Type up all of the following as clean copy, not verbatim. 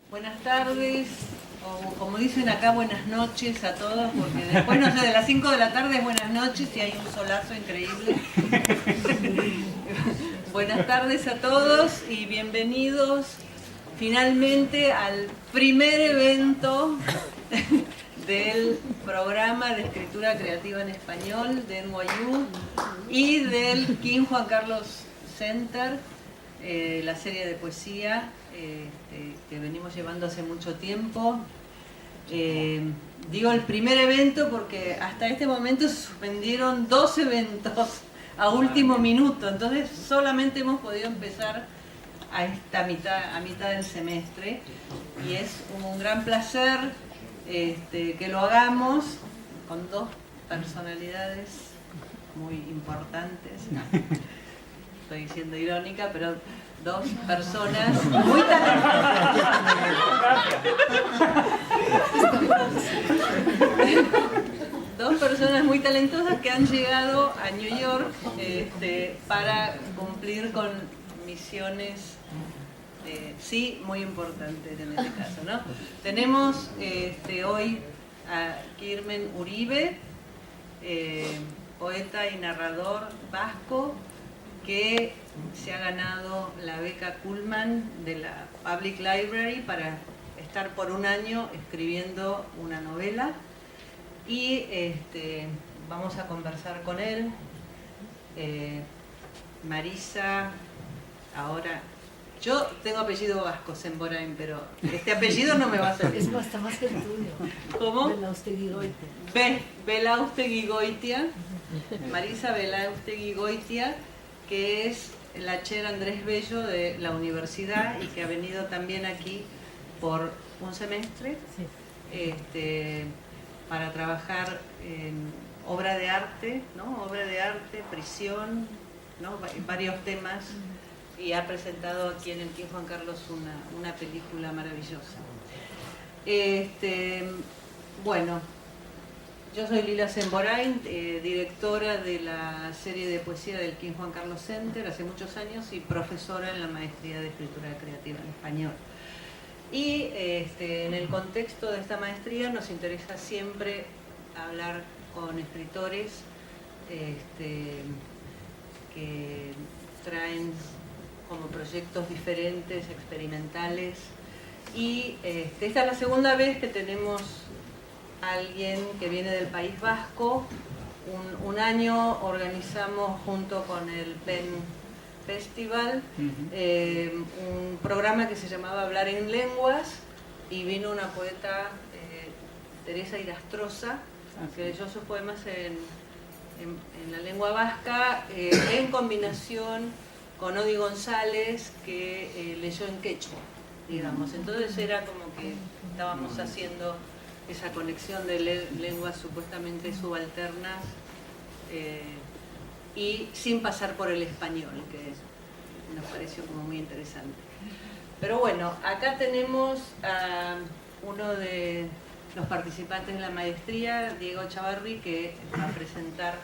Buenas tardes, o como dicen acá, buenas noches a todos, porque después, no sé, de las 5 de la tarde es buenas noches y hay un solazo increíble. Buenas tardes a todos y bienvenidos finalmente al primer evento del programa de escritura creativa en español de NYU y del King Juan Carlos Center, la serie de poesía que venimos llevando hace mucho tiempo. Digo el primer evento porque hasta este momento se suspendieron 2 eventos a último minuto, entonces solamente hemos podido empezar a mitad del semestre y es un gran placer que lo hagamos con 2 personalidades muy importantes. Estoy siendo irónica, pero 2 personas muy talentosas. 2 personas muy talentosas que han llegado a New York para cumplir con misiones sí muy importantes en este caso, ¿no? Tenemos hoy a Kirmen Uribe, poeta y narrador vasco, que se ha ganado la beca Cullman de la Public Library para estar por un año escribiendo una novela y vamos a conversar con él. Marisa, ahora, yo tengo apellido vasco, Semborain, pero este apellido no me va a salir. Es hasta más que el tuyo. ¿Cómo? Belaustegui-Goitia. Belaustegui-Goitia, Marisa Belaustegui-Goitia, que es la Chair Andrés Bello de la universidad y que ha venido también aquí por un semestre para trabajar en obra de arte, ¿no? Obra de arte, prisión, ¿no? Varios temas, y ha presentado aquí en el King Juan Carlos una película maravillosa. Bueno, yo soy Lila Semborain, directora de la serie de poesía del King Juan Carlos Center hace muchos años y profesora en la maestría de escritura creativa en español. Y en el contexto de esta maestría nos interesa siempre hablar con escritores que traen como proyectos diferentes, experimentales. Y esta es la segunda vez que tenemos alguien que viene del País Vasco. Un año organizamos junto con el PEN Festival un programa que se llamaba Hablar en Lenguas y vino una poeta, Teresa Irastroza, que leyó sus poemas en la lengua vasca en combinación con Odi González, que leyó en quechua, digamos. Entonces era como que estábamos haciendo esa conexión de lenguas supuestamente subalternas y sin pasar por el español, que nos pareció como muy interesante. Pero bueno, acá tenemos a uno de los participantes de la maestría, Diego Chavarri, que va a presentar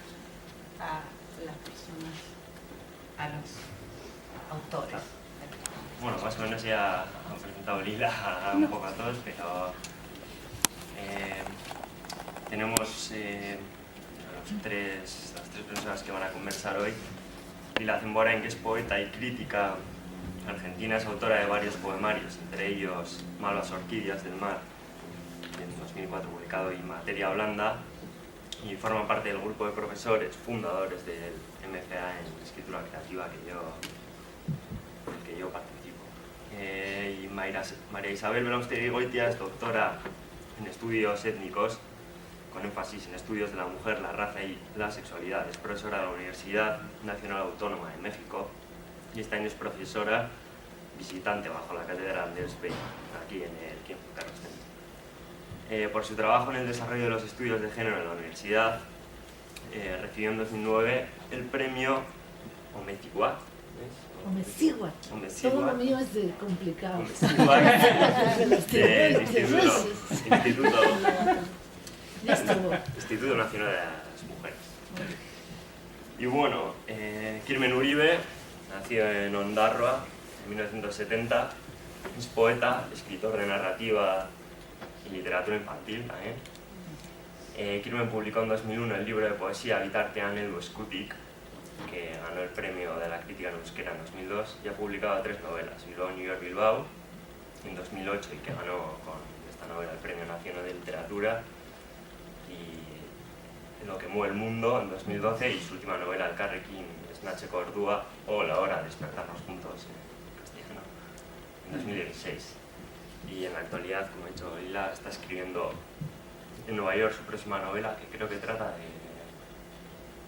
a las personas, a los autores. Bueno, más o menos ya han presentado Lila un poco a todos, pero tenemos las tres personas que van a conversar hoy. Lila Semborain, que es poeta y crítica argentina, es autora de varios poemarios, entre ellos Malvas Orquídeas del Mar, en 2004 publicado, y Materia Blanda, y forma parte del grupo de profesores fundadores del MFA en escritura creativa del que yo participo. Y María Isabel Belaustegui-Goitia es doctora en estudios étnicos, con énfasis en estudios de la mujer, la raza y la sexualidad. Es profesora de la Universidad Nacional Autónoma de México y este año es profesora visitante bajo la cátedra Andrés Bello, aquí en el King Juan Carlos Center. Por su trabajo en el desarrollo de los estudios de género en la universidad, recibió en 2009 el premio Omecigua. Omecigua. Todo lo mío es de complicado. Omecigua, Instituto Nacional de las Mujeres. Y bueno, Kirmen Uribe nació en Ondarroa en 1970 Es poeta, escritor de narrativa y literatura infantil también. Kirmen publicó en 2001 el libro de poesía Bitartean el Eskutik, que ganó el premio de la crítica en euskera en 2002, y ha publicado 3 novelas, Bilbao, New York, Bilbao, en 2008, y que ganó con esta novela el Premio Nacional de Literatura, y Lo que mueve el mundo en 2012, y su última novela, El Carrequín Snatcheko Ordua, o La hora de despertarnos juntos en castellano, en 2016. Y en la actualidad, como ha dicho Lila, está escribiendo en Nueva York su próxima novela, que creo que trata de...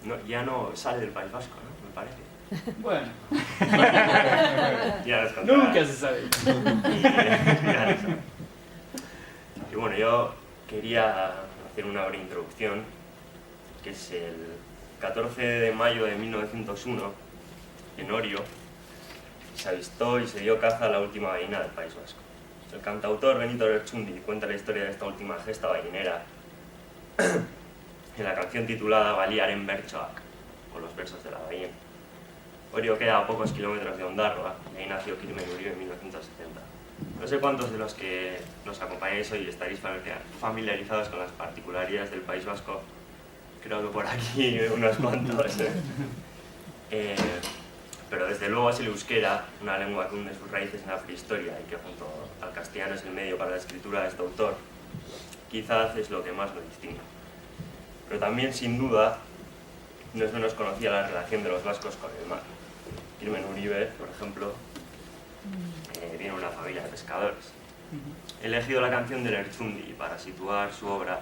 No, ya no sale del País Vasco, ¿no? Me parece. Bueno. Ya les contaré. Nunca se sabe. Y bueno, yo quería hacer una breve introducción, que es el 14 de mayo de 1901, en Orio, se avistó y se dio caza a la última ballena del País Vasco. El cantautor Benito Lertxundi cuenta la historia de esta última gesta ballenera en la canción titulada Baliaren Bertsoak, con los versos de la ballena. Orio queda a pocos kilómetros de Ondarroa, y ahí nació Kirmen Uribe en 1970. No sé cuántos de los que nos acompañáis hoy estaréis familiarizados con las particularidades del País Vasco. Creo que por aquí unos cuantos. Pero desde luego es el euskera, una lengua que hunde sus raíces en la prehistoria y que junto al castellano es el medio para la escritura de este autor, quizás es lo que más lo distingue. Pero también, sin duda, no es menos conocida la relación de los vascos con el mar. Kirmen Uribe, por ejemplo, viene de una familia de pescadores. He elegido la canción de Lertxundi para situar su obra,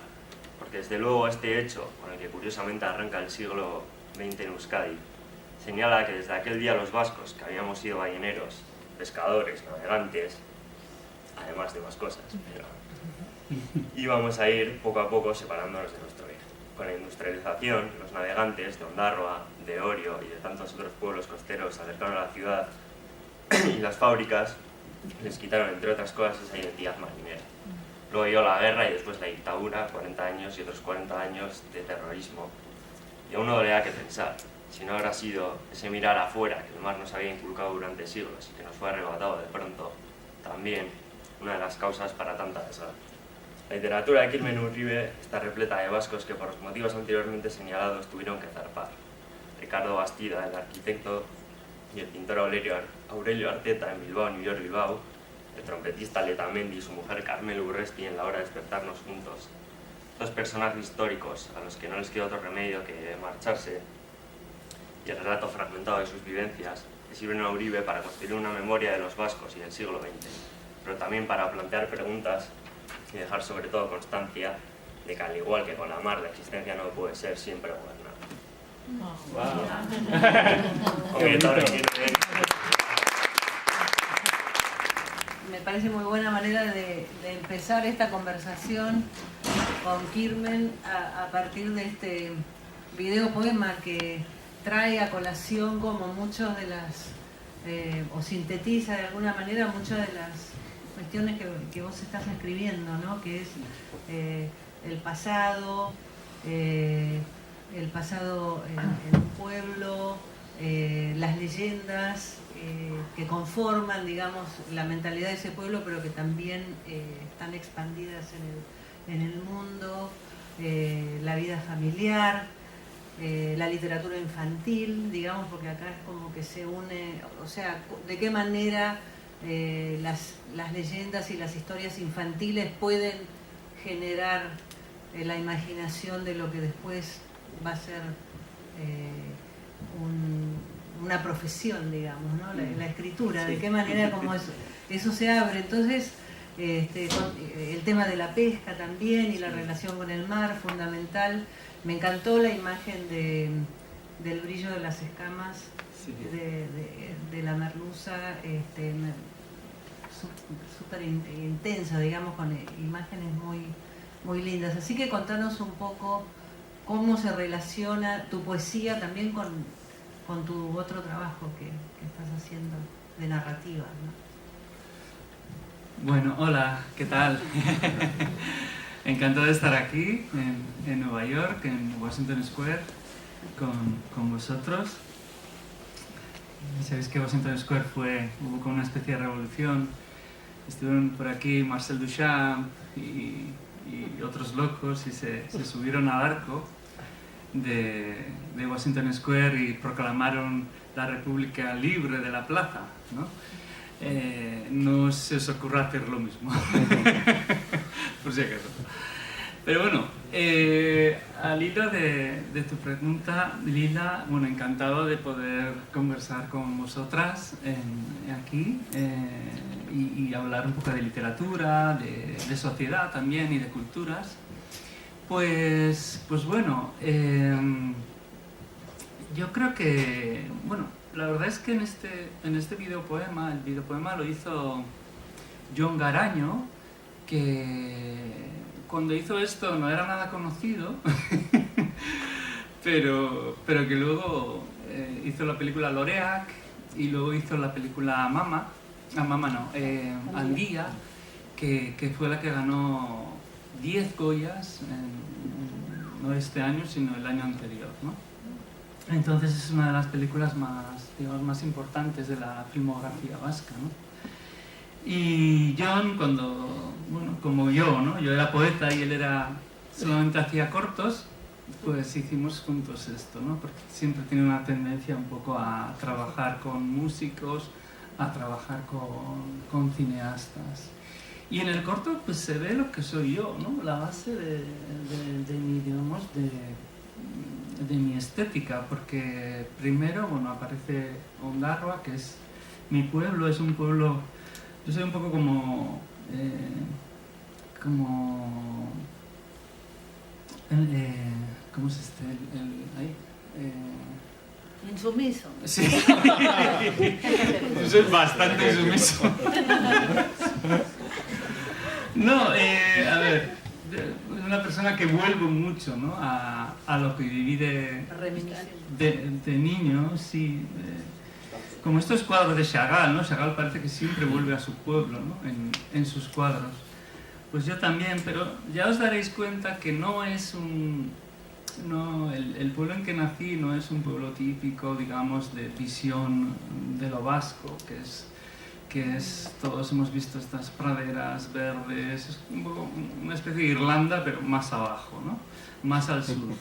porque desde luego este hecho, con el que curiosamente arranca el siglo XX en Euskadi, señala que desde aquel día los vascos, que habíamos sido balleneros, pescadores, navegantes, además de más cosas, pero íbamos a ir poco a poco separándonos de nuestro origen. Con la industrialización, los navegantes de Ondarroa, de Orio y de tantos otros pueblos costeros se acercaron a la ciudad y las fábricas les quitaron, entre otras cosas, esa identidad marinera. Luego llegó la guerra y después la dictadura, 40 años y otros 40 años de terrorismo. Y a uno le da que pensar, si no habrá sido ese mirar afuera que el mar nos había inculcado durante siglos y que nos fue arrebatado de pronto, también una de las causas para tanta desgracia. La literatura de Kirmen Uribe está repleta de vascos que por los motivos anteriormente señalados tuvieron que zarpar. Ricardo Bastida, el arquitecto, y el pintor Aurelio Arteta en Bilbao, New York, Bilbao, el trompetista Letamendi y su mujer Carmel Urresti en La hora de despertarnos juntos. Dos personajes históricos a los que no les queda otro remedio que marcharse, y el relato fragmentado de sus vivencias que sirven a Uribe para construir una memoria de los vascos y del siglo XX, pero también para plantear preguntas y dejar sobre todo constancia de que, al igual que con la mar, la existencia no puede ser siempre gobernada. Me parece muy buena manera de empezar esta conversación con Kirmen a partir de este video poema que trae a colación como muchos de las, o sintetiza de alguna manera muchas de las cuestiones que vos estás escribiendo, ¿no? Que es el pasado en un pueblo, las leyendas que conforman, digamos, la mentalidad de ese pueblo, pero que también están expandidas en el mundo, la vida familiar, la literatura infantil, digamos, porque acá es como que se une, o sea, de qué manera las leyendas y las historias infantiles pueden generar la imaginación de lo que después va a ser una profesión, digamos, ¿no? La escritura, de qué manera como eso se abre. Entonces, el tema de la pesca también y la relación con el mar, fundamental. Me encantó la imagen del brillo de las escamas de la merluza, súper intensa, digamos, con imágenes muy, muy lindas. Así que contanos un poco cómo se relaciona tu poesía también con tu otro trabajo que estás haciendo de narrativa, ¿no? Bueno, hola, ¿qué tal? Encantado de estar aquí en Nueva York, en Washington Square, con vosotros. Sabéis que Washington Square hubo como una especie de revolución estuvieron por aquí Marcel Duchamp y otros locos y se subieron al arco de Washington Square y proclamaron la República Libre de la Plaza, ¿no? No se os ocurra hacer lo mismo, por si acaso. Pero bueno, al hilo de tu pregunta, Lila, bueno, encantado de poder conversar con vosotras aquí y hablar un poco de literatura, de sociedad también y de culturas. Pues bueno, yo creo que, bueno, la verdad es que en este videopoema, el videopoema lo hizo John Garaño, que cuando hizo esto no era nada conocido, pero que luego hizo la película Loreac y luego hizo la película Andía, que fue la que ganó 10 Goyas, no este año, sino el año anterior, ¿no? Entonces es una de las películas más importantes de la filmografía vasca, ¿no? Y John, como yo, ¿no? Yo era poeta y él solamente hacía cortos, pues hicimos juntos esto, ¿no? Porque siempre tiene una tendencia un poco a trabajar con músicos, a trabajar con cineastas. Y en el corto pues se ve lo que soy yo, ¿no? La base de mi, digamos, de mi estética, porque primero, bueno, aparece Ondarroa, que es mi pueblo, es un pueblo, yo soy un poco como ¿cómo es este? Ahí, Insumiso. sí, yo soy bastante insumiso. No, a ver, una persona que vuelvo mucho, ¿no? a lo que viví de niño, sí. Como estos cuadros de Chagall, ¿no? Chagall parece que siempre vuelve a su pueblo, ¿no? en sus cuadros. Pues yo también, pero ya os daréis cuenta que no es el pueblo en que nací no es un pueblo típico, digamos, de visión de lo vasco, que es todos hemos visto estas praderas verdes, es un poco una especie de Irlanda, pero más abajo, ¿no? Más al sur,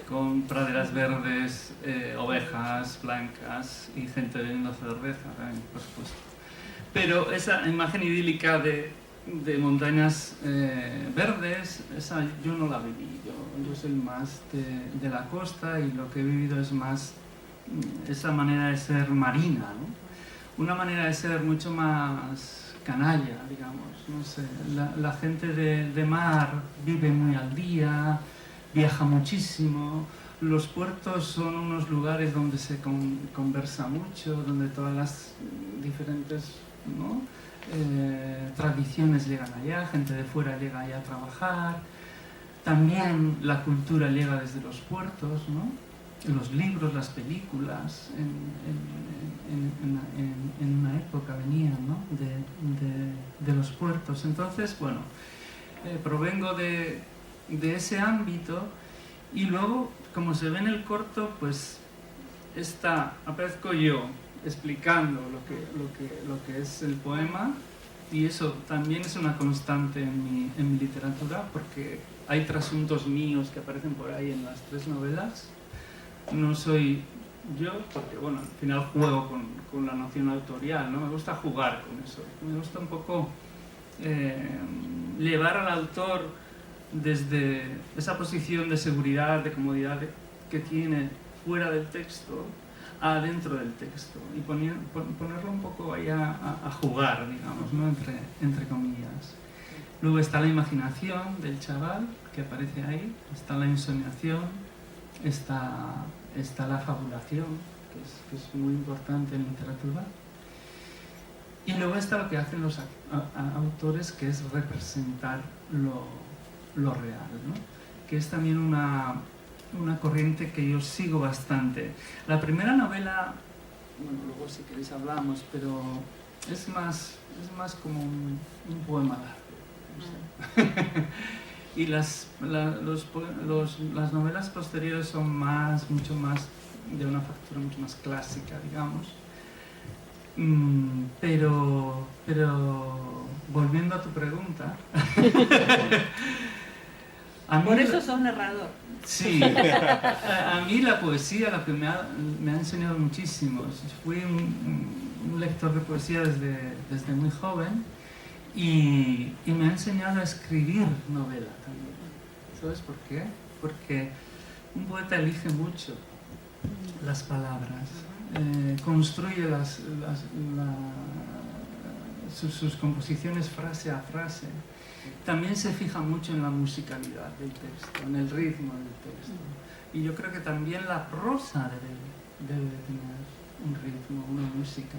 con praderas verdes, ovejas blancas y gente bebiendo cerveza, por supuesto. Pero esa imagen idílica de montañas verdes, esa yo no la viví. Yo soy más de la costa y lo que he vivido es más esa manera de ser marina, ¿no? Una manera de ser mucho más canalla, digamos, no sé. La gente de mar vive muy al día, viaja muchísimo. Los puertos son unos lugares donde se conversa mucho, donde todas las diferentes, ¿no? Tradiciones llegan allá, gente de fuera llega allá a trabajar. También la cultura llega desde los puertos, ¿no? Los libros, las películas, en una época venían, ¿no? de los puertos. Entonces, bueno, provengo de ese ámbito y luego, como se ve en el corto, pues aparezco yo explicando lo que es el poema, y eso también es una constante en mi literatura, porque hay trasuntos míos que aparecen por ahí en las 3 novelas. No soy yo, porque bueno, al final juego con la noción autorial, ¿no? Me gusta jugar con eso, me gusta un poco llevar al autor desde esa posición de seguridad, de comodidad que tiene fuera del texto a dentro del texto, y ponerlo un poco ahí a jugar, digamos, ¿no? entre comillas. Luego está la imaginación del chaval que aparece ahí, está la ensoñación, está la fabulación, que es muy importante en literatura, y luego está lo que hacen los autores, que es representar lo real, ¿no? Que es también una corriente que yo sigo bastante. La primera novela, bueno, luego si queréis hablamos, pero es más como un poema largo, no sé. Y las novelas posteriores son mucho más de una factura mucho más clásica, digamos. Pero volviendo a tu pregunta. Por eso sos narrador. Sí, a mí la poesía, lo que me ha enseñado muchísimo. Fui un lector de poesía desde muy joven y me ha enseñado a escribir novela también. ¿Sabes por qué? Porque un poeta elige mucho las palabras, construye sus composiciones frase a frase. También se fija mucho en la musicalidad del texto, en el ritmo del texto. Y yo creo que también la prosa debe tener un ritmo, una música,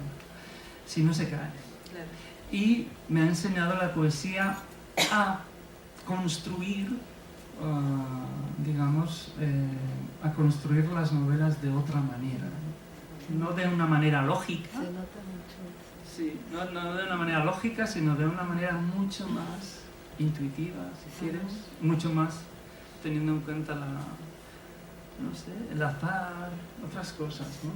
si no se cae. Claro. Y me ha enseñado la poesía a construir, a construir las novelas de otra manera. No de una manera lógica. Se nota mucho. Sí, no de una manera lógica, sino de una manera mucho más intuitiva, si quieres, mucho más teniendo en cuenta el azar, otras cosas, ¿no?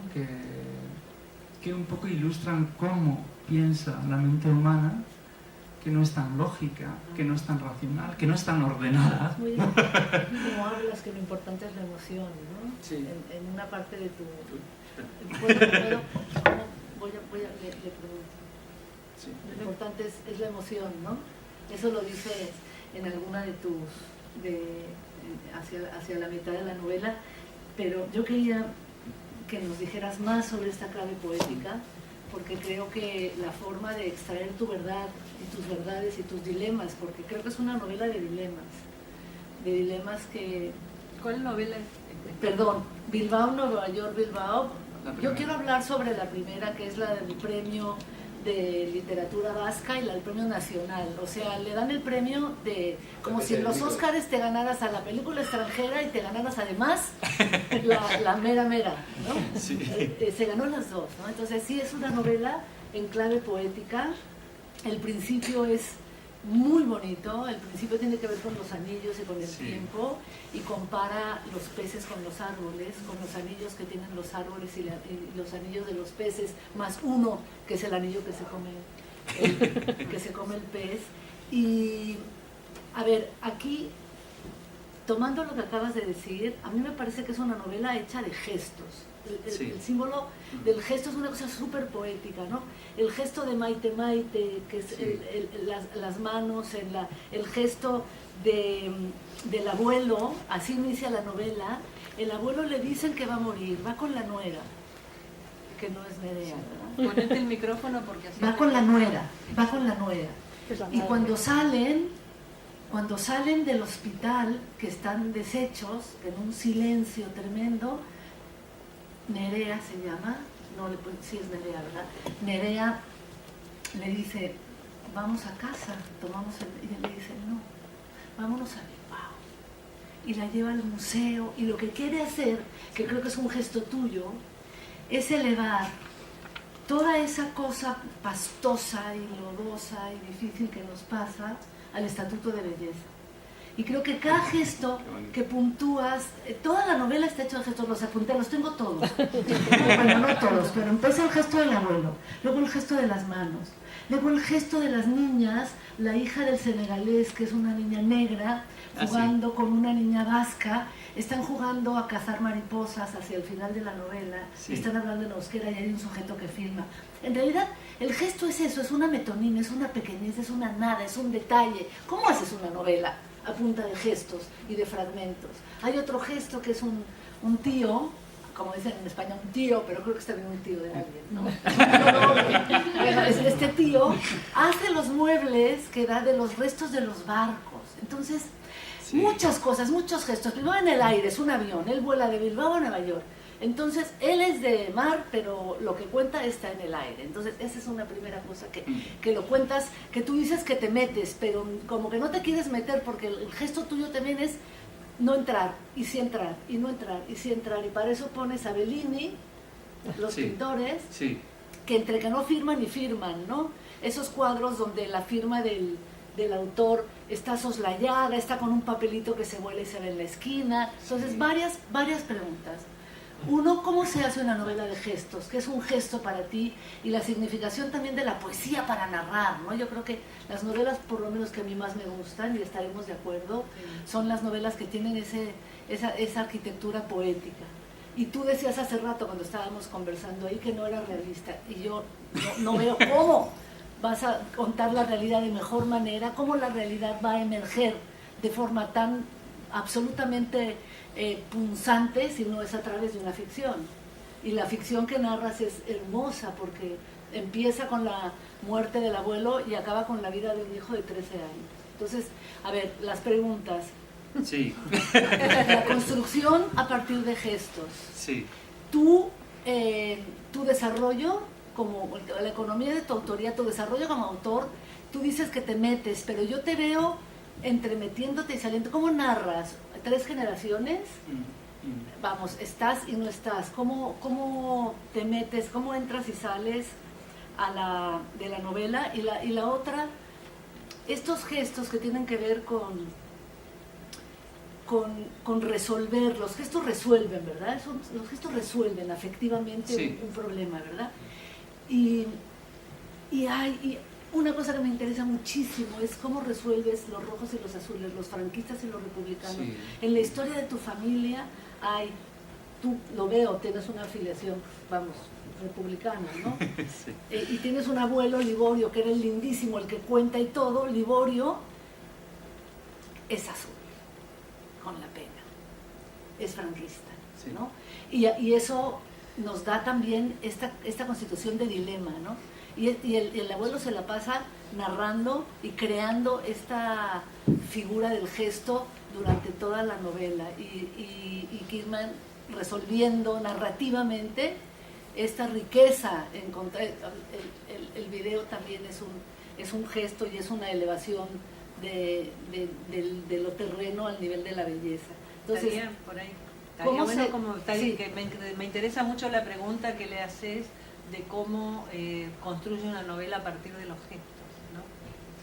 que un poco ilustran cómo piensa la mente humana, que no es tan lógica, que no es tan racional, que no es tan ordenada. Muy bien. Como hablas, que lo importante es la emoción, ¿no? Sí. En una parte de tu... Le pregunto. Sí. Lo importante es la emoción, ¿no? Eso lo dices en alguna de tus... hacia la mitad de la novela, pero yo quería que nos dijeras más sobre esta clave poética, porque creo que la forma de extraer tu verdad y tus verdades y tus dilemas, porque creo que es una novela de dilemas que... ¿Cuál novela es? Perdón, Bilbao, Nueva York, Bilbao. Yo quiero hablar sobre la primera, que es la del premio de literatura vasca y el premio nacional. O sea, le dan el premio de como si en los Óscares te ganaras a la película extranjera y te ganaras además la mera, ¿no? Sí. Se ganó las dos, ¿no? Entonces sí es una novela en clave poética. El principio es muy bonito, el principio tiene que ver con los anillos y con el tiempo, y compara los peces con los árboles, con los anillos que tienen los árboles y los anillos de los peces, más uno que es el anillo que se come el pez. Y a ver, aquí, tomando lo que acabas de decir, a mí me parece que es una novela hecha de gestos. El símbolo del gesto es una cosa súper poética, ¿no? El gesto de Maite Maite, que es las manos, el gesto del abuelo, así inicia la novela. El abuelo le dicen que va a morir, va con la nuera, que no es Nerea, ¿verdad? Ponete el micrófono porque así... Va con la nuera. Y cuando salen del hospital, que están deshechos, en un silencio tremendo, Nerea se llama, sí es Nerea, ¿verdad? Nerea le dice, vamos a casa, y él le dice, no, vámonos a Bilbao. Y la lleva al museo, y lo que quiere hacer, que creo que es un gesto tuyo, es elevar toda esa cosa pastosa y lodosa y difícil que nos pasa al estatuto de belleza. Y creo que cada gesto que puntúas, toda la novela está hecha de gestos, los apunté, los tengo todos. Bueno, no todos, pero empieza el gesto del abuelo, luego el gesto de las manos, luego el gesto de las niñas, la hija del senegalés, que es una niña negra, jugando con una niña vasca, están jugando a cazar mariposas hacia el final de la novela, están hablando en euskera y hay un sujeto que filma. En realidad, el gesto es eso, es una metonina, es una pequeñez, es una nada, es un detalle. ¿Cómo haces una novela? A punta de gestos y de fragmentos. Hay otro gesto que es un tío, como dicen en España, un tío, pero creo que está bien un tío de alguien, ¿no? Bueno, este tío hace los muebles que da de los restos de los barcos. Entonces, muchas cosas, muchos gestos. Bilbao en el aire, es un avión, él vuela de Bilbao a Nueva York. Entonces, él es de mar, pero lo que cuenta está en el aire. Entonces, esa es una primera cosa que lo cuentas, que tú dices que te metes, pero como que no te quieres meter, porque el gesto tuyo también es no entrar, y sí entrar, y no entrar, y sí entrar. Y para eso pones a Bellini, los pintores, que entre que no firman y firman, ¿no? Esos cuadros donde la firma del autor está soslayada, está con un papelito que se vuela y se ve en la esquina. Entonces, varias preguntas. Uno, ¿cómo se hace una novela de gestos? ¿Qué es un gesto para ti? Y la significación también de la poesía para narrar, ¿no? Yo creo que las novelas, por lo menos que a mí más me gustan, y estaremos de acuerdo, son las novelas que tienen esa arquitectura poética. Y tú decías hace rato, cuando estábamos conversando ahí, que no era realista. Y yo no veo cómo vas a contar la realidad de mejor manera, cómo la realidad va a emerger de forma tan absolutamente punzante si no es a través de una ficción. Y la ficción que narras es hermosa porque empieza con la muerte del abuelo y acaba con la vida de un hijo de 13 años. Entonces, a ver, las preguntas. Sí. La construcción a partir de gestos. Sí. Tu desarrollo, como la economía de tu autoría, tu desarrollo como autor, tú dices que te metes, pero yo te veo entremetiéndote y saliendo. ¿Cómo narras? ¿3 generaciones? Vamos, estás y no estás. ¿Cómo te metes? ¿Cómo entras y sales de la novela? Y la otra, estos gestos que tienen que ver con resolver. Los gestos resuelven, ¿verdad? Los gestos resuelven afectivamente sí. un problema, ¿verdad? Y una cosa que me interesa muchísimo es cómo resuelves los rojos y los azules, los franquistas y los republicanos. Sí. En la historia de tu familia tú lo veo, tienes una afiliación, vamos, republicana, ¿no? Sí. Y tienes un abuelo, Liborio, que era el lindísimo, el que cuenta y todo. Liborio es azul, con la pena, es franquista, sí. ¿no? Y eso nos da también esta constitución de dilema, ¿no? Y el abuelo se la pasa narrando y creando esta figura del gesto durante toda la novela y Kidman resolviendo narrativamente esta riqueza. El video también es un gesto y es una elevación de lo terreno al nivel de la belleza. Entonces, estaría por ahí. Estaría bueno sí. que me interesa mucho la pregunta que le haces de cómo construye una novela a partir de los gestos, ¿no?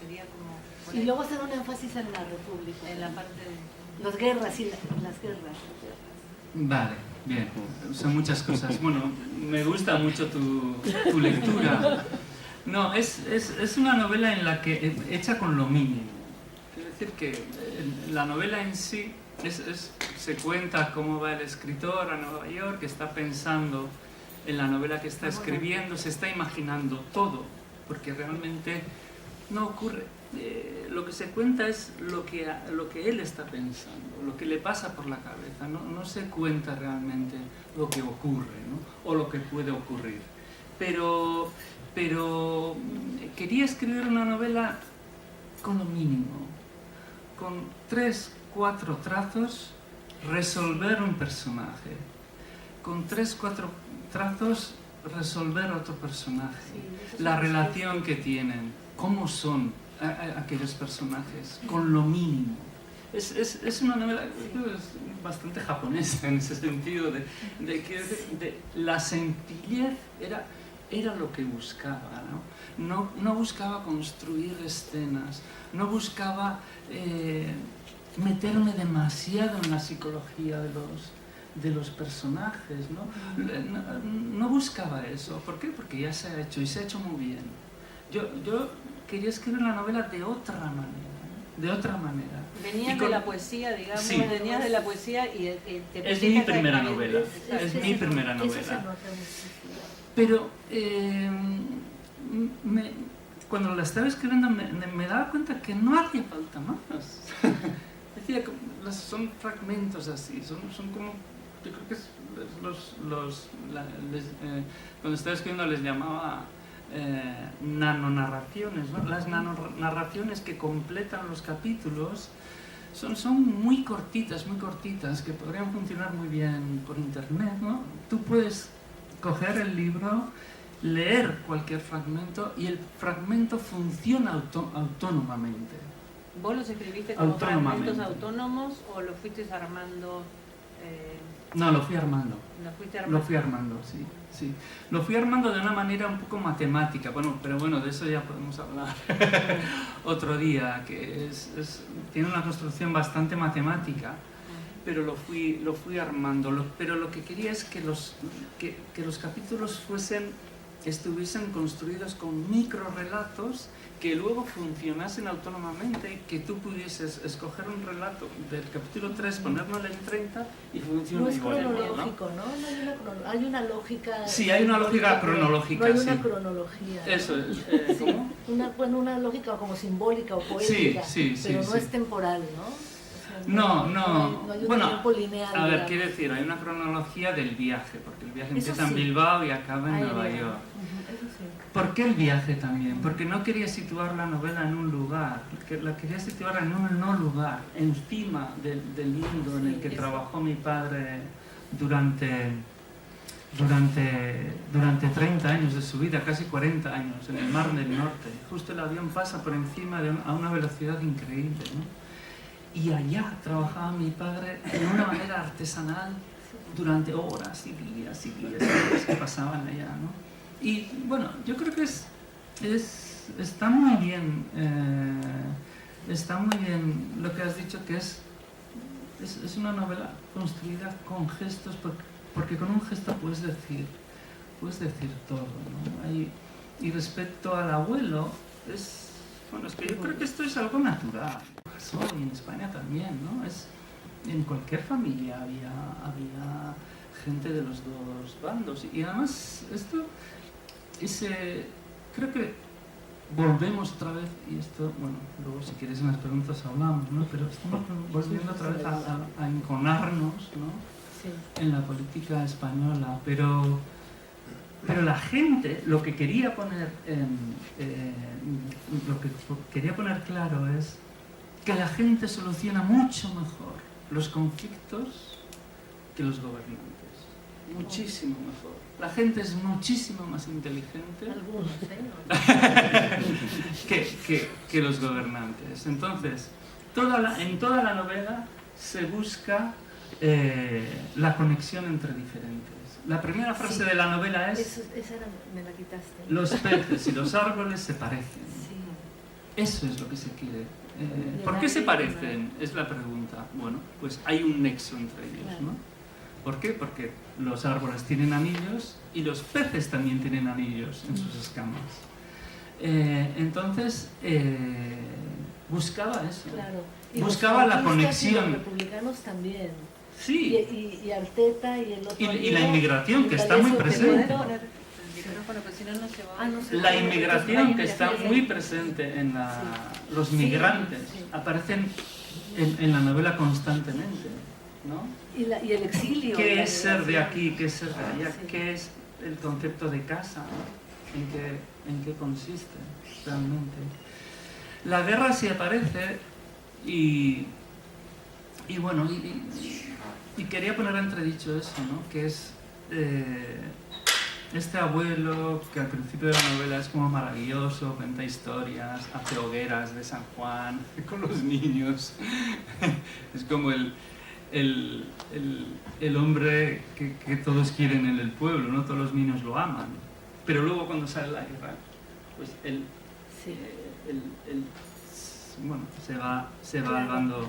Sería como... Y luego hacer un énfasis en la República. En la parte de... Las guerras y las guerras. Vale, bien. Son muchas cosas. Bueno, me gusta mucho tu lectura. No, es una novela en la que hecha con lo mínimo. Es decir, que la novela en sí se cuenta cómo va el escritor a Nueva York, que está pensando en la novela que está escribiendo, se está imaginando todo, porque realmente no ocurre. Lo que se cuenta es lo que él está pensando, lo que le pasa por la cabeza. No se cuenta realmente lo que ocurre, ¿no? O lo que puede ocurrir. Pero quería escribir una novela con lo mínimo, con 3, 4 trazos, resolver un personaje, con 3, 4 trazos, resolver otro personaje, la relación que tienen, cómo son aquellos personajes, con lo mínimo. Es una novela bastante japonesa en ese sentido, de que la sencillez era lo que buscaba, ¿no? No buscaba construir escenas, no buscaba meterme demasiado en la psicología de los personajes, ¿no? No buscaba eso. ¿Por qué? Porque ya se ha hecho y se ha hecho muy bien. Yo quería escribir la novela de otra manera, ¿no? De otra manera. Venías de la poesía, digamos, sí. Venías de la poesía y te es mi primera novela, es mi primera Eso se novela. nota muchísimo. Pero cuando la estaba escribiendo me daba cuenta que no hacía falta más. Decía, son fragmentos así, son como, yo creo que cuando estaba escribiendo les llamaba nanonarraciones, ¿no? Las nanonarraciones que completan los capítulos son muy cortitas, que podrían funcionar muy bien por internet, ¿no? Tú puedes coger el libro, leer cualquier fragmento y el fragmento funciona autónomamente. ¿Vos los escribiste como fragmentos autónomos o los fuiste armando? No, lo fui armando. Lo fui armando, sí. Lo fui armando de una manera un poco matemática, pero bueno, de eso ya podemos hablar otro día, que tiene una construcción bastante matemática. pero lo fui armando. Pero lo que quería es que los capítulos estuviesen construidos con microrelatos que luego funcionasen autónomamente y que tú pudieses escoger un relato del capítulo 3, ponerlo en el 30 y funciona igual. No es cronológico, ¿no? Hay una lógica... Sí, hay una lógica cronológica. No hay una cronología. Eso es. ¿Cómo? Una lógica como simbólica o poética, sí, pero no es temporal, ¿no? No. hay un Bueno, tiempo lineal. a ver, digamos. quiero decir, hay una cronología del viaje, porque el viaje Eso empieza en sí. Bilbao y acaba en Nueva Aéreo. York. Eso sí. ¿Por qué el viaje también? Porque no quería situar la novela en un lugar, la quería situar en un no lugar, encima del mundo en el que trabajó mi padre durante 30 años de su vida, casi 40 años, en el Mar del Norte. Justo el avión pasa por encima a una velocidad increíble, ¿no? Y allá trabajaba mi padre de una manera artesanal durante horas y días que pasaban allá, ¿no? Y bueno, yo creo que está muy bien lo que has dicho, que es una novela construida con gestos, porque con un gesto puedes decir todo, ¿no? Y respecto al abuelo, es que yo creo que esto es algo natural. Pasó y en España también, ¿no? En cualquier familia había gente de los dos bandos. Y además esto creo que volvemos otra vez, y esto, bueno, luego si quieres en las preguntas hablamos, ¿no? Pero estamos volviendo otra vez a enconarnos, ¿no? Sí. En la política española, pero la gente lo que quería poner claro es que la gente soluciona mucho mejor los conflictos que los gobernantes, muchísimo mejor. La gente es muchísimo más inteligente Algunos, que los gobernantes. Entonces, en toda la novela se busca la conexión entre diferentes. La primera frase de la novela es: esa me la quitaste. los peces y los árboles se parecen. Sí. Eso es lo que se quiere. ¿Por qué se parecen? Es la pregunta. Bueno, pues hay un nexo entre ellos, Claro. ¿no? ¿Por qué? Porque los árboles tienen anillos y los peces también tienen anillos en sus escamas. Entonces, buscaba eso. Claro. Buscaba la los conexión. Y los republicanos también. Sí. Y Arteta y el otro. Y la inmigración, que está muy presente. La inmigración, que está muy presente en los migrantes, aparecen en la novela constantemente, ¿no? Y el exilio. ¿Qué es ser de aquí? ¿Qué es ser de allá? Sí. ¿Qué es el concepto de casa? ¿En qué consiste realmente? La guerra sí aparece y bueno, y quería poner entredicho eso, ¿no? Que es este abuelo que al principio de la novela es como maravilloso, cuenta historias, hace hogueras de San Juan con los niños. Es como el hombre que todos quieren en el pueblo, ¿no? Todos los niños lo aman. Pero luego cuando sale la guerra, pues él se va al bando.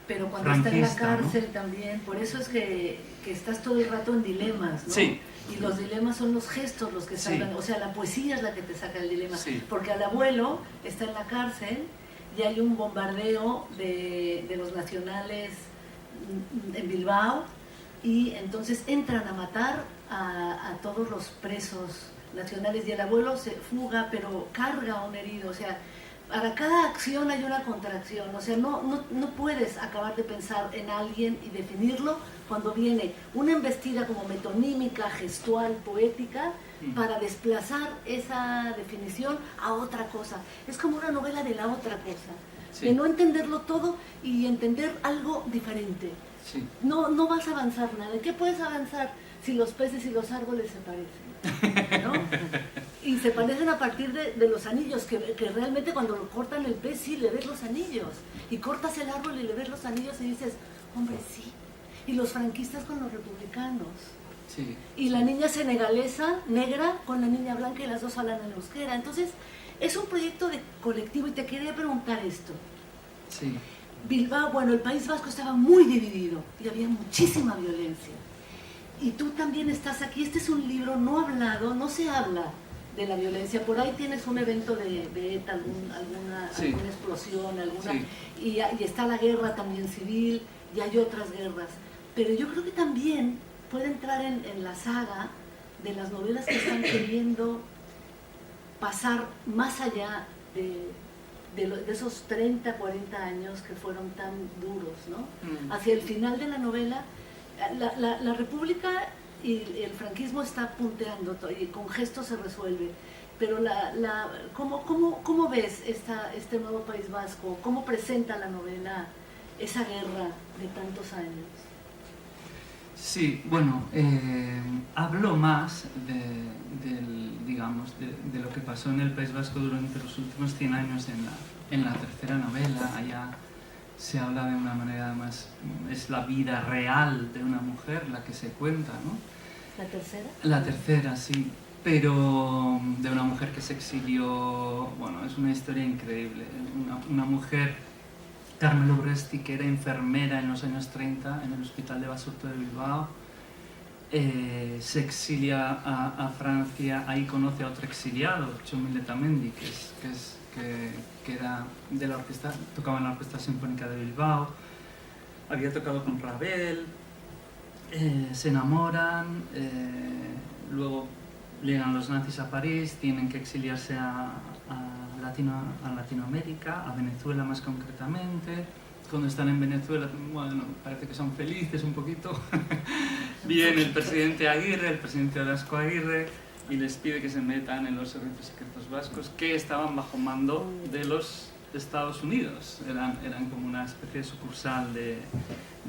Pero cuando está en la franquista, cárcel, ¿no? también, por eso es que estás todo el rato en dilemas, ¿no? Sí. Y los dilemas son los gestos los que Sí. salvan, o sea, la poesía es la que te saca el dilema, Sí. porque al abuelo está en la cárcel y hay un bombardeo de los nacionales en Bilbao y entonces entran a matar a todos los presos nacionales y el abuelo se fuga, pero carga a un herido, o sea, para cada acción hay una contracción, o sea, no puedes acabar de pensar en alguien y definirlo cuando viene una embestida como metonímica, gestual, poética, para desplazar esa definición a otra cosa. Es como una novela de la otra cosa, Sí. de no entenderlo todo y entender algo diferente. Sí. No vas a avanzar nada. ¿Qué puedes avanzar si los peces y los árboles se parecen? ¿No? Y se parecen a partir de los anillos, que realmente cuando lo cortan el pez sí le ves los anillos. Y cortas el árbol y le ves los anillos y dices, hombre, sí. Y los franquistas con los republicanos. Sí. Y la niña senegalesa, negra, con la niña blanca y las dos hablan en euskera. Entonces, es un proyecto de colectivo y te quería preguntar esto. Sí. Bilbao, bueno, el País Vasco estaba muy dividido y había muchísima violencia. Y tú también estás aquí. Este es un libro no hablado, no se habla de la violencia. Por ahí tienes un evento de ETA, alguna explosión, Sí. y está la guerra también civil, y hay otras guerras. Pero yo creo que también puede entrar en la saga de las novelas que están queriendo pasar más allá de esos 30, 40 años que fueron tan duros, ¿no? Hacia el final de la novela, la República y el franquismo está punteando y con gestos se resuelve, pero ¿cómo ves este nuevo País Vasco? ¿Cómo presenta la novela esa guerra de tantos años? Sí, bueno, hablo más de lo que pasó en el País Vasco durante los últimos 100 años en la tercera novela. Allá se habla de una manera más, es la vida real de una mujer la que se cuenta, ¿no? ¿La tercera? La tercera, sí, pero de una mujer que se exilió, bueno, es una historia increíble. Una mujer, Carmelo Urresti, que era enfermera en los años 30 en el Hospital de Basurto de Bilbao, se exilia a Francia, ahí conoce a otro exiliado, Txomin Letamendi, que era de la orquesta, tocaba en la Orquesta Sinfónica de Bilbao, había tocado con Ravel, se enamoran, luego llegan los nazis a París, tienen que exiliarse a Latinoamérica, a Venezuela más concretamente. Cuando están en Venezuela, bueno, parece que son felices un poquito. Viene el presidente Aguirre, el presidente Orazco Aguirre, y les pide que se metan en los servicios secretos vascos que estaban bajo mando de los Estados Unidos. Eran como una especie de sucursal de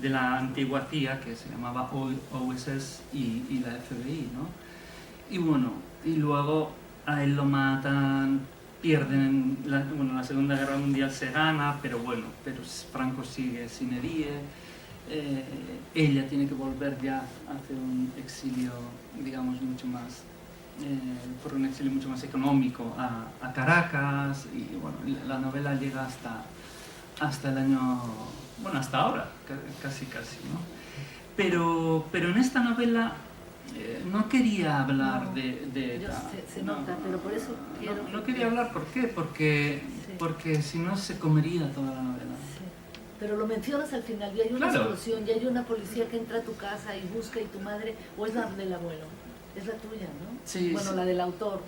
la antigua CIA, que se llamaba OSS y la FBI, ¿no? Y bueno, y luego a él lo matan, pierden, la Segunda Guerra Mundial se gana, pero Franco sigue sin herir. Ella tiene que volver ya hacia un exilio, digamos, mucho más, por un exilio mucho más económico a Caracas, y bueno, la novela llega hasta el año, bueno, hasta ahora, casi, ¿no? Pero en esta novela no quería hablar de se nota, pero por eso quiero... No quería hablar, ¿por qué? Porque si no se comería toda la novela. Sí. Pero lo mencionas al final, ya hay una explosión, ya hay una policía que entra a tu casa y busca, y tu madre, o es la del abuelo, es la tuya, ¿no? Sí, bueno, la del autor.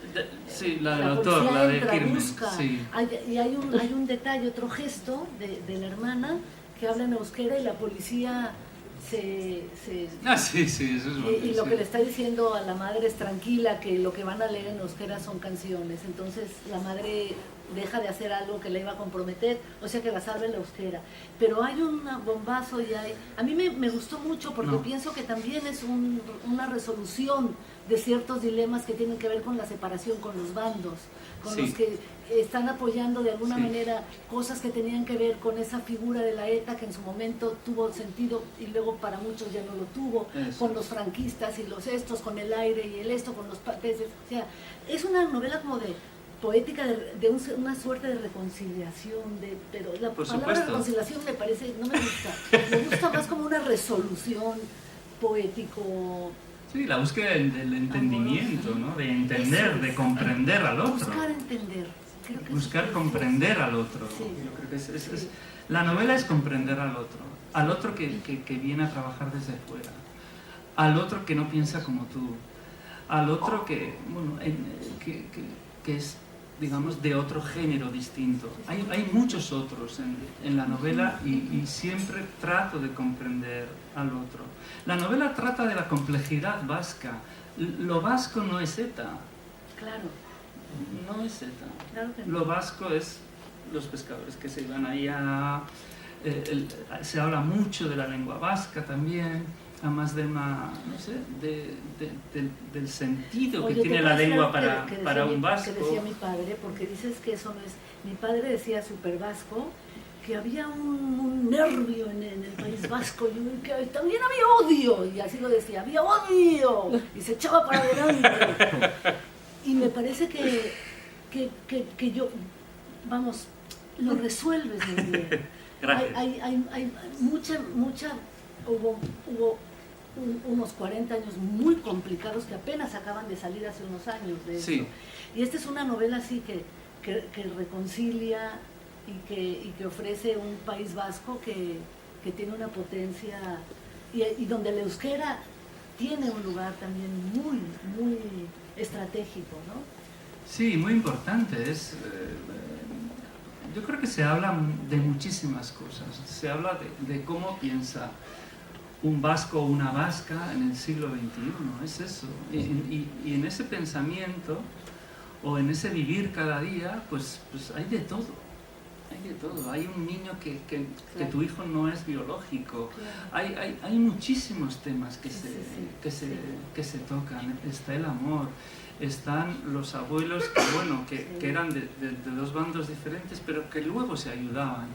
Sí, la del autor, la de Kirmen. Busca, sí. Y hay un detalle, otro gesto de la hermana que habla en euskera y la policía sí, eso es bueno. Y lo que le está diciendo a la madre es tranquila, que lo que van a leer en euskera son canciones. Entonces la madre deja de hacer algo que la iba a comprometer, o sea que la salva en la euskera. Pero hay un bombazo y a mí me gustó mucho porque pienso que también es una resolución de ciertos dilemas que tienen que ver con la separación, con los bandos, con los que están apoyando de alguna manera cosas que tenían que ver con esa figura de la ETA que en su momento tuvo sentido y luego para muchos ya no lo tuvo, con los franquistas y los estos, con el aire y el esto, con los peces. O sea, es una novela como de poética, de una suerte de reconciliación, pero la palabra reconciliación me parece, no me gusta, me gusta más como una resolución poético. Sí, la búsqueda del entendimiento, ¿no? De entender, de comprender al otro. Buscar entender. Creo que buscar comprender al otro. Sí. Yo creo que la novela es comprender al otro que viene a trabajar desde fuera, al otro que no piensa como tú, al otro que es, digamos, de otro género distinto. Hay muchos otros en la novela y siempre trato de comprender al otro. La novela trata de la complejidad vasca. Lo vasco no es ETA. Claro. No es ETA. Claro que no. Lo vasco es los pescadores que se iban ahí se habla mucho de la lengua vasca también, además de del sentido que tiene la lengua para un vasco. Que decía mi padre, porque dices que eso no es... Mi padre decía super vasco, que había un nervio en el País Vasco y que también había odio, y así lo decía, había odio, y se echaba para adelante. Y me parece que yo, vamos, lo resuelves muy bien. Gracias. Hay mucha, hubo unos 40 años muy complicados que apenas acaban de salir hace unos años de eso. Sí. Y esta es una novela así que reconcilia y que ofrece un País Vasco que tiene una potencia y donde el euskera tiene un lugar también muy estratégico, ¿no? Sí, muy importante. Yo creo que se habla de muchísimas cosas. Se habla de cómo piensa un vasco o una vasca en el siglo XXI, es eso. Y en ese pensamiento o en ese vivir cada día, pues hay de todo. Hay de todo. Hay un niño que tu hijo no es biológico. Hay muchísimos temas que se tocan. Está el amor. Están los abuelos que eran de dos bandos diferentes, pero que luego se ayudaban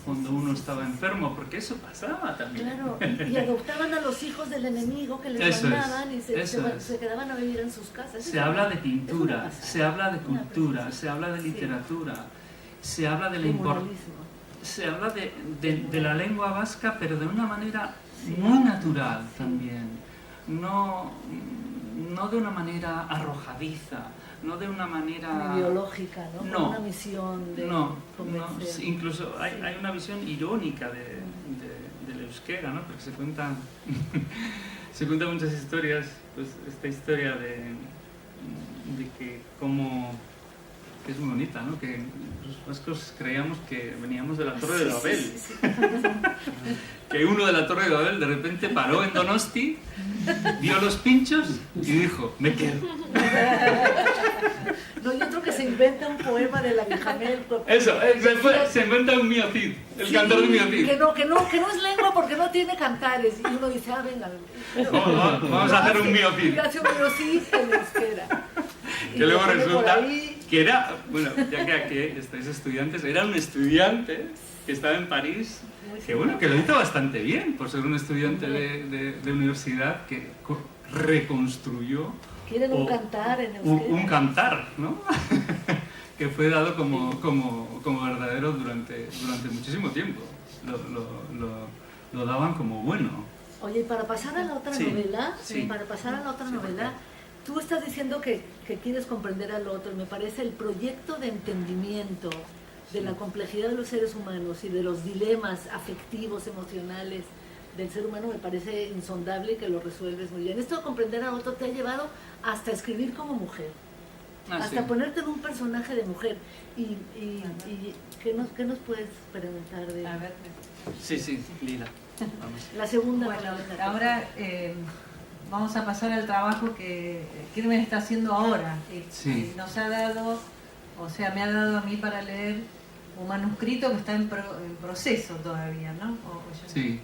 cuando uno estaba enfermo, porque eso pasaba también. Claro, y adoptaban a los hijos del enemigo que les mandaban y se quedaban a vivir en sus casas. Se habla de pintura, se habla de cultura, se habla de literatura, se habla de la se habla de la lengua vasca, pero de una manera muy natural también. No de una manera arrojadiza, no de una manera ideológica, ¿no? Con una misión de convencer. Incluso hay una visión irónica del euskera, ¿no? Porque se cuentan muchas historias, pues esta historia de que es muy bonita, ¿no? Que los vascos creíamos que veníamos de la Torre de Babel. Sí. Que uno de la Torre de Babel de repente paró en Donosti, vio los pinchos y dijo, me quedo. No, y otro que se inventa un poema de la Bijamel. Eso, se inventa un miocid, el cantor de miocid. Que no es lengua porque no tiene cantares. Y uno dice, venga. Vamos a hacer un miocid. Y hace un miocid en euskera. Que luego resulta que era, bueno, ya que estáis estudiantes, era un estudiante que estaba en París, que lo hizo bastante bien por ser un estudiante de universidad que reconstruyó. Quieren un cantar en euskera. Un cantar, ¿no? Que fue dado como verdadero durante muchísimo tiempo. Lo daban como bueno. Oye, y para pasar a la otra novela, tú estás diciendo que quieres comprender al otro, y me parece el proyecto de entendimiento de la complejidad de los seres humanos y de los dilemas afectivos, emocionales del ser humano, me parece insondable y que lo resuelves muy bien. Esto de comprender al otro te ha llevado hasta escribir como mujer, hasta ponerte en un personaje de mujer. ¿Y qué nos puedes preguntar de...? A ver. Sí, Lila. Vamos. La segunda. Bueno, ahora vamos a pasar al trabajo que Kirmen está haciendo ahora. Sí. Nos ha dado, me ha dado a mí para leer un manuscrito que está en proceso todavía, ¿no? Sí.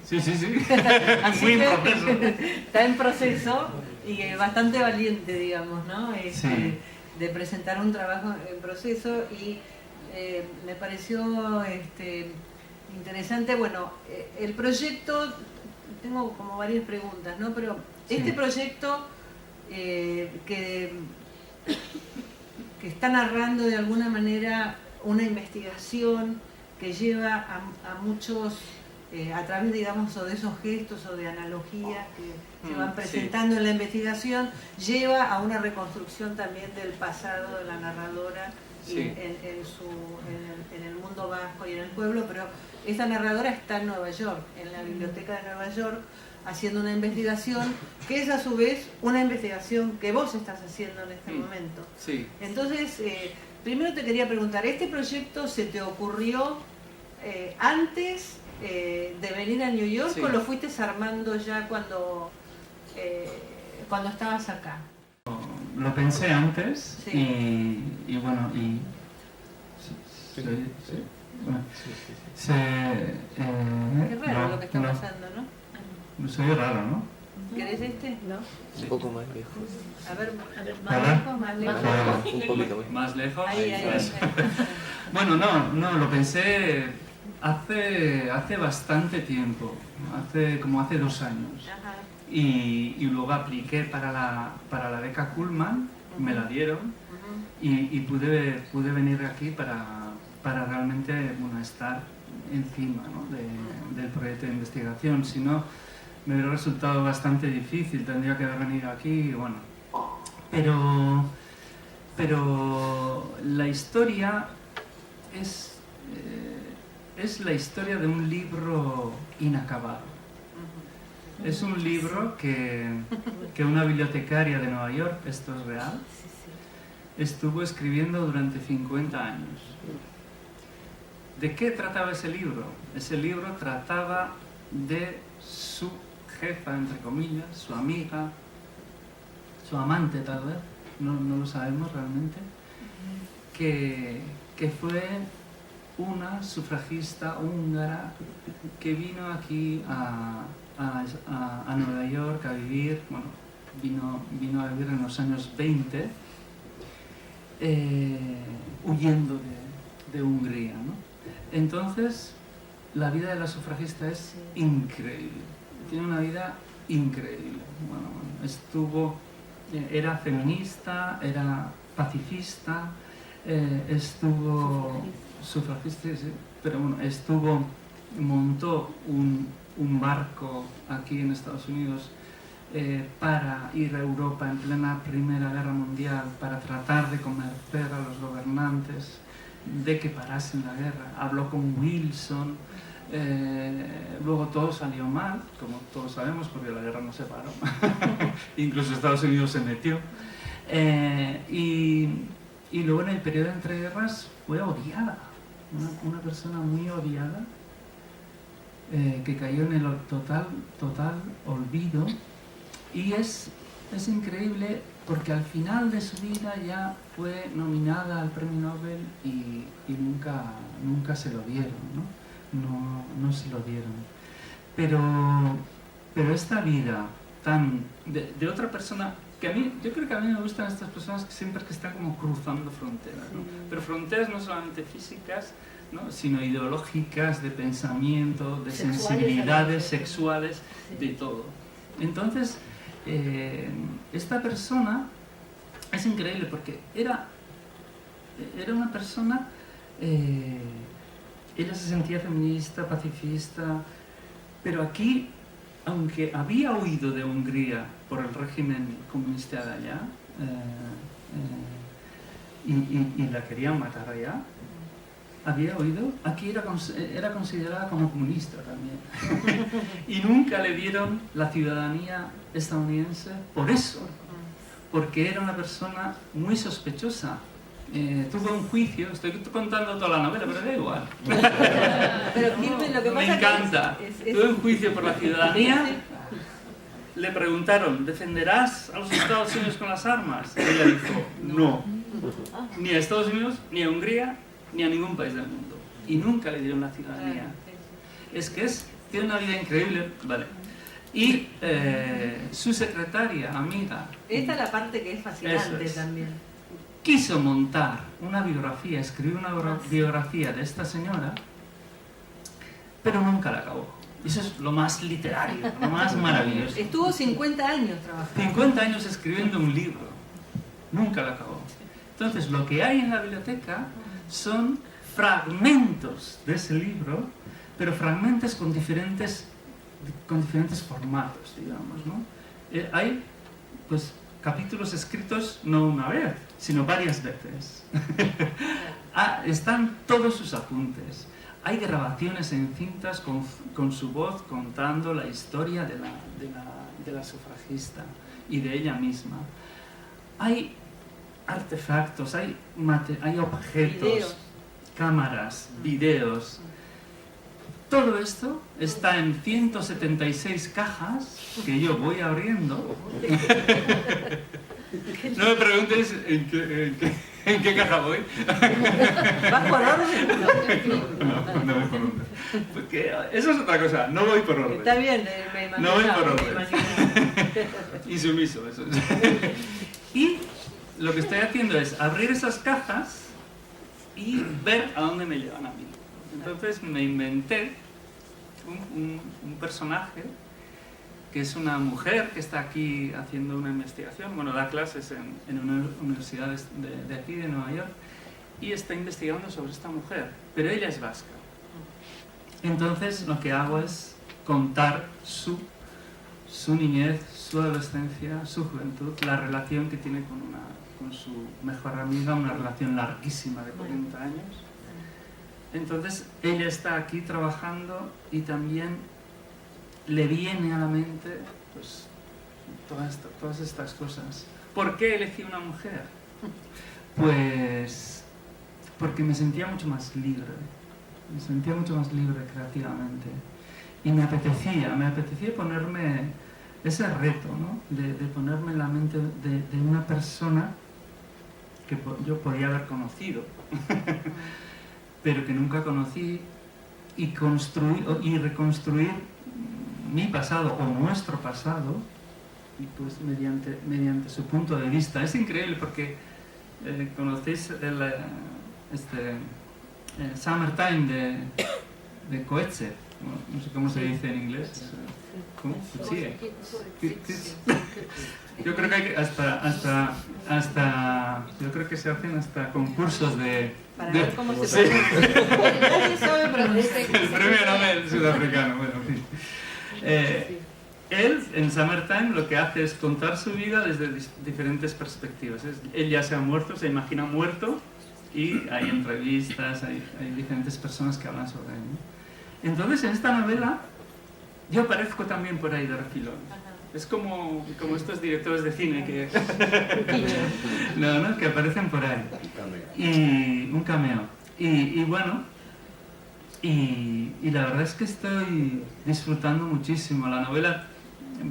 Sí. Así Muy que, en proceso. está en proceso y bastante valiente, digamos, ¿no? Sí. De presentar un trabajo en proceso y me pareció interesante. Bueno, el proyecto, tengo como varias preguntas, ¿no? Pero este proyecto que está narrando de alguna manera una investigación que lleva a muchos, a través, digamos, o de esos gestos o de analogías que se van presentando en la investigación, lleva a una reconstrucción también del pasado de la narradora en el mundo vasco y en el pueblo, pero esta narradora está en Nueva York, en la biblioteca de Nueva York, haciendo una investigación que es a su vez una investigación que vos estás haciendo en este momento. Sí. Entonces, primero te quería preguntar, ¿este proyecto se te ocurrió antes de venir a New York o lo fuiste armando ya cuando estabas acá? Lo pensé antes y bueno, Qué raro lo que está pasando, ¿no? Soy raro, ¿no? ¿Querés este? ¿No? Un poco más lejos. A ver, más lejos. Un poquito más. Más lejos. Ahí. Bueno, no, lo pensé hace bastante tiempo, hace 2 años. Ajá. Y luego apliqué para la beca Kuhlman, me la dieron y pude venir aquí para para realmente estar encima, ¿no?, del proyecto de investigación. Si no, me hubiera resultado bastante difícil, tendría que haber venido aquí, bueno. Pero la historia es la historia de un libro inacabado. Es un libro que una bibliotecaria de Nueva York, esto es real, estuvo escribiendo durante 50 años. ¿De qué trataba ese libro? Ese libro trataba de su jefa, entre comillas, su amiga, su amante tal vez, no lo sabemos realmente, que fue una sufragista húngara que vino aquí a Nueva York a vivir, bueno, vino a vivir en los años 20, huyendo de Hungría, ¿no? Entonces, la vida de la sufragista es increíble, tiene una vida increíble. Bueno, era feminista, era pacifista, estuvo sufragista, sí, pero bueno, montó un barco aquí en Estados Unidos para ir a Europa en plena Primera Guerra Mundial, para tratar de convencer a los gobernantes de que parasen la guerra. Habló con Wilson, luego todo salió mal, como todos sabemos, porque la guerra no se paró. Incluso Estados Unidos se metió. Y luego en el periodo de entreguerras fue odiada, una persona muy odiada, que cayó en el total olvido. Y es increíble porque al final de su vida ya fue nominada al Premio Nobel y nunca se lo dieron, ¿no? No se lo dieron. Pero esta vida de otra persona, yo creo que a mí me gustan estas personas que siempre están como cruzando fronteras, ¿no? Pero fronteras no solamente físicas, ¿no?, sino ideológicas, de pensamiento, de sensibilidades sexuales, de todo. Entonces, esta persona es increíble porque era una persona, ella se sentía feminista, pacifista, pero aquí, aunque había huido de Hungría por el régimen comunista de allá, y la querían matar allá, había huido, aquí era considerada como comunista también. Y nunca le dieron la ciudadanía estadounidense por eso, porque era una persona muy sospechosa. Tuvo un juicio, estoy contando toda la novela, pero da igual. Pero lo que pasa me encanta. Tuvo un juicio por la ciudadanía. Le preguntaron, ¿defenderás a los Estados Unidos con las armas? Y ella dijo, no. Ni a Estados Unidos, ni a Hungría, ni a ningún país del mundo. Y nunca le dieron la ciudadanía. Es que tiene una vida increíble, vale. Y su secretaria, amiga... Esta es la parte que es fascinante también. Quiso montar una biografía, escribir una biografía de esta señora, pero nunca la acabó. Eso es lo más literario, lo más maravilloso. Estuvo 50 años trabajando. 50 años escribiendo un libro. Nunca la acabó. Entonces, lo que hay en la biblioteca son fragmentos de ese libro, pero fragmentos con diferentes formatos, digamos, ¿no? Hay, pues, capítulos escritos no una vez, sino varias veces. Están todos sus apuntes. Hay grabaciones en cintas con su voz contando la historia de la sufragista y de ella misma. Hay artefactos, hay objetos, cámaras, videos. Todo esto está en 176 cajas que yo voy abriendo. No me preguntes en qué caja voy. ¿Vas por orden? No voy por orden. Porque eso es otra cosa, no voy por orden. Está bien, me imagino. No voy por orden. Insumiso, eso es. Y lo que estoy haciendo es abrir esas cajas y ver a dónde me llevan a mí. Entonces me inventé un personaje que es una mujer que está aquí haciendo una investigación, bueno, da clases en una universidad de aquí, de Nueva York, y está investigando sobre esta mujer, pero ella es vasca. Entonces lo que hago es contar su niñez, su adolescencia, su juventud, la relación que tiene con su mejor amiga, una relación larguísima de 40 años. Entonces ella está aquí trabajando y también le viene a la mente pues, todas estas cosas. ¿Por qué elegí una mujer? Pues porque me sentía mucho más libre. Me sentía mucho más libre creativamente. Y me apetecía ponerme ese reto, ¿no? De ponerme en la mente de una persona que yo podía haber conocido, pero que nunca conocí, y reconstruir mi pasado o nuestro pasado, y pues mediante su punto de vista. Es increíble porque conocéis el Summertime de Coetze, no sé cómo se dice en inglés. ¿Cómo? Sí. Yo creo que hay que hasta yo creo que se hacen hasta concursos para ver cómo se pronuncia. Nadie sabe pronunciar. El premio Nobel sudafricano, bueno, en fin. Él, en Summertime, lo que hace es contar su vida desde diferentes perspectivas. Él ya se ha muerto, se imagina muerto, y hay entrevistas, hay diferentes personas que hablan sobre él, ¿no? Entonces, en esta novela, yo aparezco también por ahí de refilón. Es como estos directores de cine que... no, que aparecen por ahí. Y un cameo. Y bueno, y la verdad es que estoy disfrutando muchísimo. La novela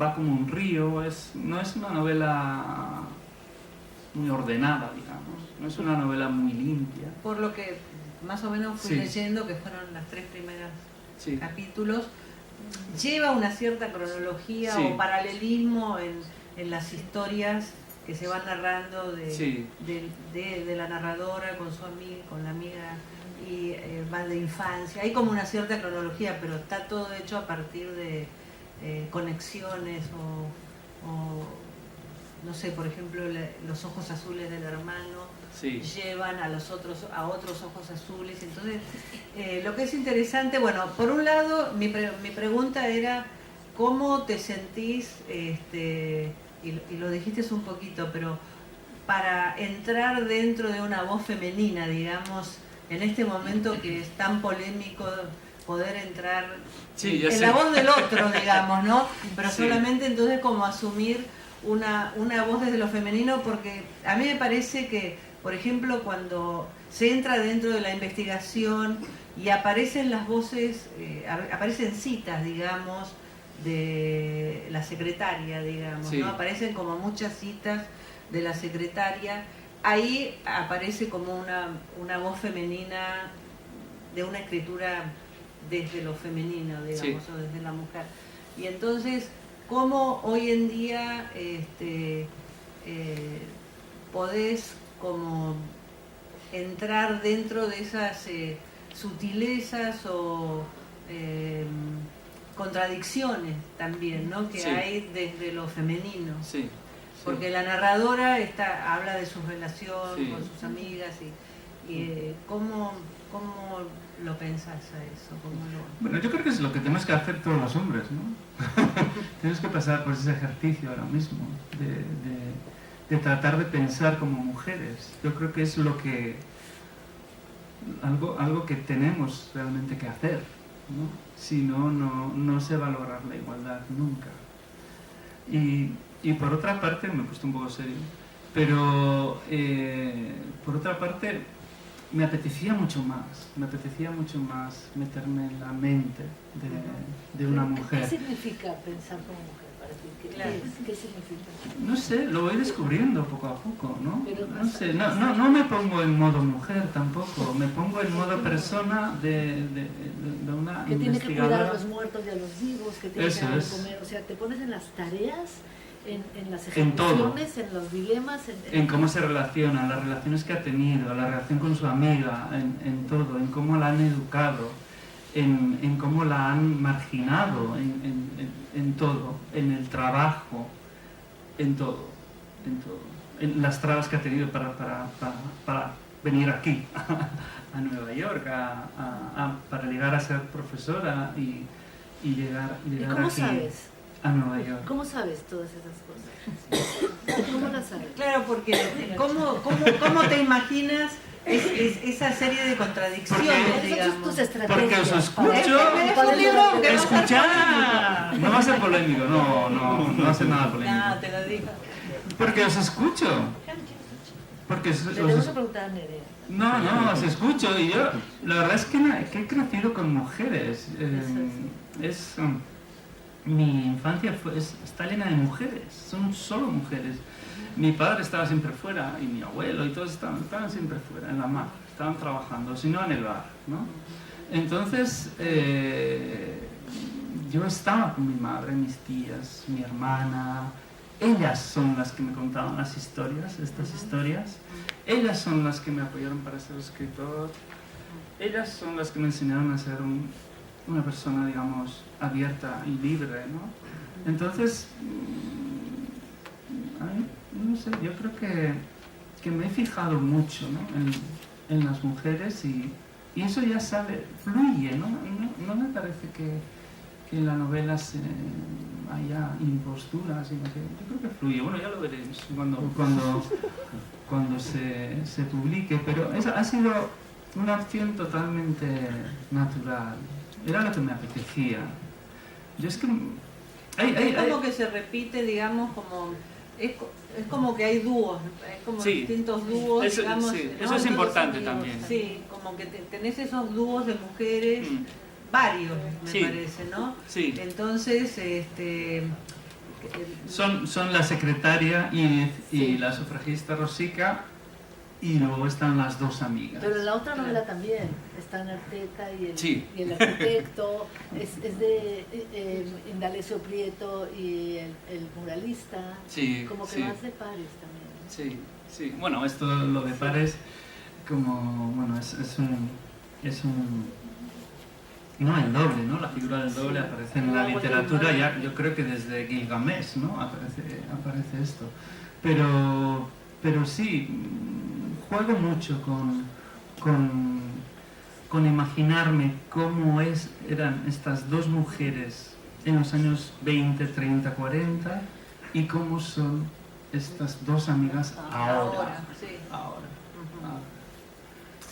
va como un río, no es una novela muy ordenada, digamos. No es una novela muy limpia. Por lo que más o menos fui leyendo, que fueron las 3 primeras capítulos, lleva una cierta cronología o paralelismo en las historias que se van narrando de la narradora con su amiga, con la amiga, y va de infancia. Hay como una cierta cronología, pero está todo hecho a partir de conexiones o no sé, por ejemplo, los ojos azules del hermano llevan a otros ojos azules. Entonces, lo que es interesante, bueno, por un lado, mi pregunta era cómo te sentís, y lo dijiste un poquito, pero para entrar dentro de una voz femenina, digamos, en este momento que es tan polémico poder entrar en la voz del otro, digamos, ¿no? Pero solamente entonces como asumir una voz desde lo femenino, porque a mí me parece que, por ejemplo, cuando se entra dentro de la investigación y aparecen las voces, aparecen citas, digamos, de la secretaria, digamos, ¿no? Aparecen como muchas citas de la secretaria, ahí aparece como una voz femenina de una escritura desde lo femenino, digamos, o desde la mujer. Y entonces, ¿cómo hoy en día podés como entrar dentro de esas sutilezas o contradicciones también, ¿no? Que hay desde lo femenino? Porque la narradora habla de su relación con sus amigas y ¿cómo lo pensás a eso? Bueno, yo creo que es lo que tenemos que hacer todos los hombres, ¿no? Tenemos que pasar por ese ejercicio ahora mismo de tratar de pensar como mujeres. Yo creo que es algo que tenemos realmente que hacer, ¿no? Si no se va a lograr la igualdad nunca. Y por otra parte, me he puesto un poco serio, pero por otra parte me apetecía mucho más meterme en la mente de una mujer. ¿Qué significa pensar como mujer para ti? ¿Qué significa? No sé, lo voy descubriendo poco a poco, ¿no? No sé, no me pongo en modo mujer tampoco, me pongo en modo persona de una que tiene que investigadora. cuidar a los muertos y a los vivos, que tiene que dar de comer, o sea, te pones en las tareas, en las ejecuciones, en los dilemas, en cómo se relaciona, las relaciones que ha tenido, la relación con su amiga, en todo, en cómo la han educado, en cómo la han marginado, en todo, en el trabajo, en todo, en las trabas que ha tenido para venir aquí, a Nueva York, para llegar a ser profesora y llegar cómo aquí sabes? A Nueva York. ¿Cómo sabes todas esas cosas? ¿Cómo las sabes? Claro, porque ¿cómo te imaginas esa serie de contradicciones, digamos? Tus estrategias. Porque os escucho. Es un libro que Escuchar. No va a ser polémico, no va a ser nada polémico. No, te lo digo. Porque os escucho. Porque Le tenemos que preguntar a Nerea. No, os escucho y yo, la verdad es que he crecido con mujeres. Mi infancia está llena de mujeres, son solo mujeres. Mi padre estaba siempre fuera y mi abuelo y todos estaban siempre fuera, en la mar, estaban trabajando, si no en el bar, ¿no? Entonces, yo estaba con mi madre, mis tías, mi hermana. Ellas son las que me contaban las historias, estas historias. Ellas son las que me apoyaron para ser escritor. Ellas son las que me enseñaron a ser una persona, digamos, abierta y libre, ¿no? Entonces, no sé, yo creo que me he fijado mucho, ¿no? en las mujeres y eso ya sale, fluye, ¿no? No me parece que en la novela haya imposturas, sino que yo creo que fluye. Bueno, ya lo veremos cuando se publique, pero ha sido una acción totalmente natural. Era lo que me apetecía. Yo es que... Es como que se repite, digamos, como... Es como que hay dúos, es como distintos dúos, eso, digamos. Sí, ¿no? eso es importante también. Sí, como que tenés esos dúos de mujeres, varios, me parece, ¿no? Sí. Entonces, Son la secretaria y la sufragista Rosica, y luego están las dos amigas. Pero en la otra novela también están Arteta y el arquitecto, es de Indalecio Prieto y el muralista, como que más de pares también. Sí. Bueno, esto lo de pares, como, bueno, es un no, el doble, ¿no? La figura del doble aparece en la literatura, ya, yo creo que desde Gilgamesh, ¿no? Aparece esto. Pero sí, juego mucho con imaginarme cómo eran estas dos mujeres en los años 20, 30, 40 y cómo son estas dos amigas ahora.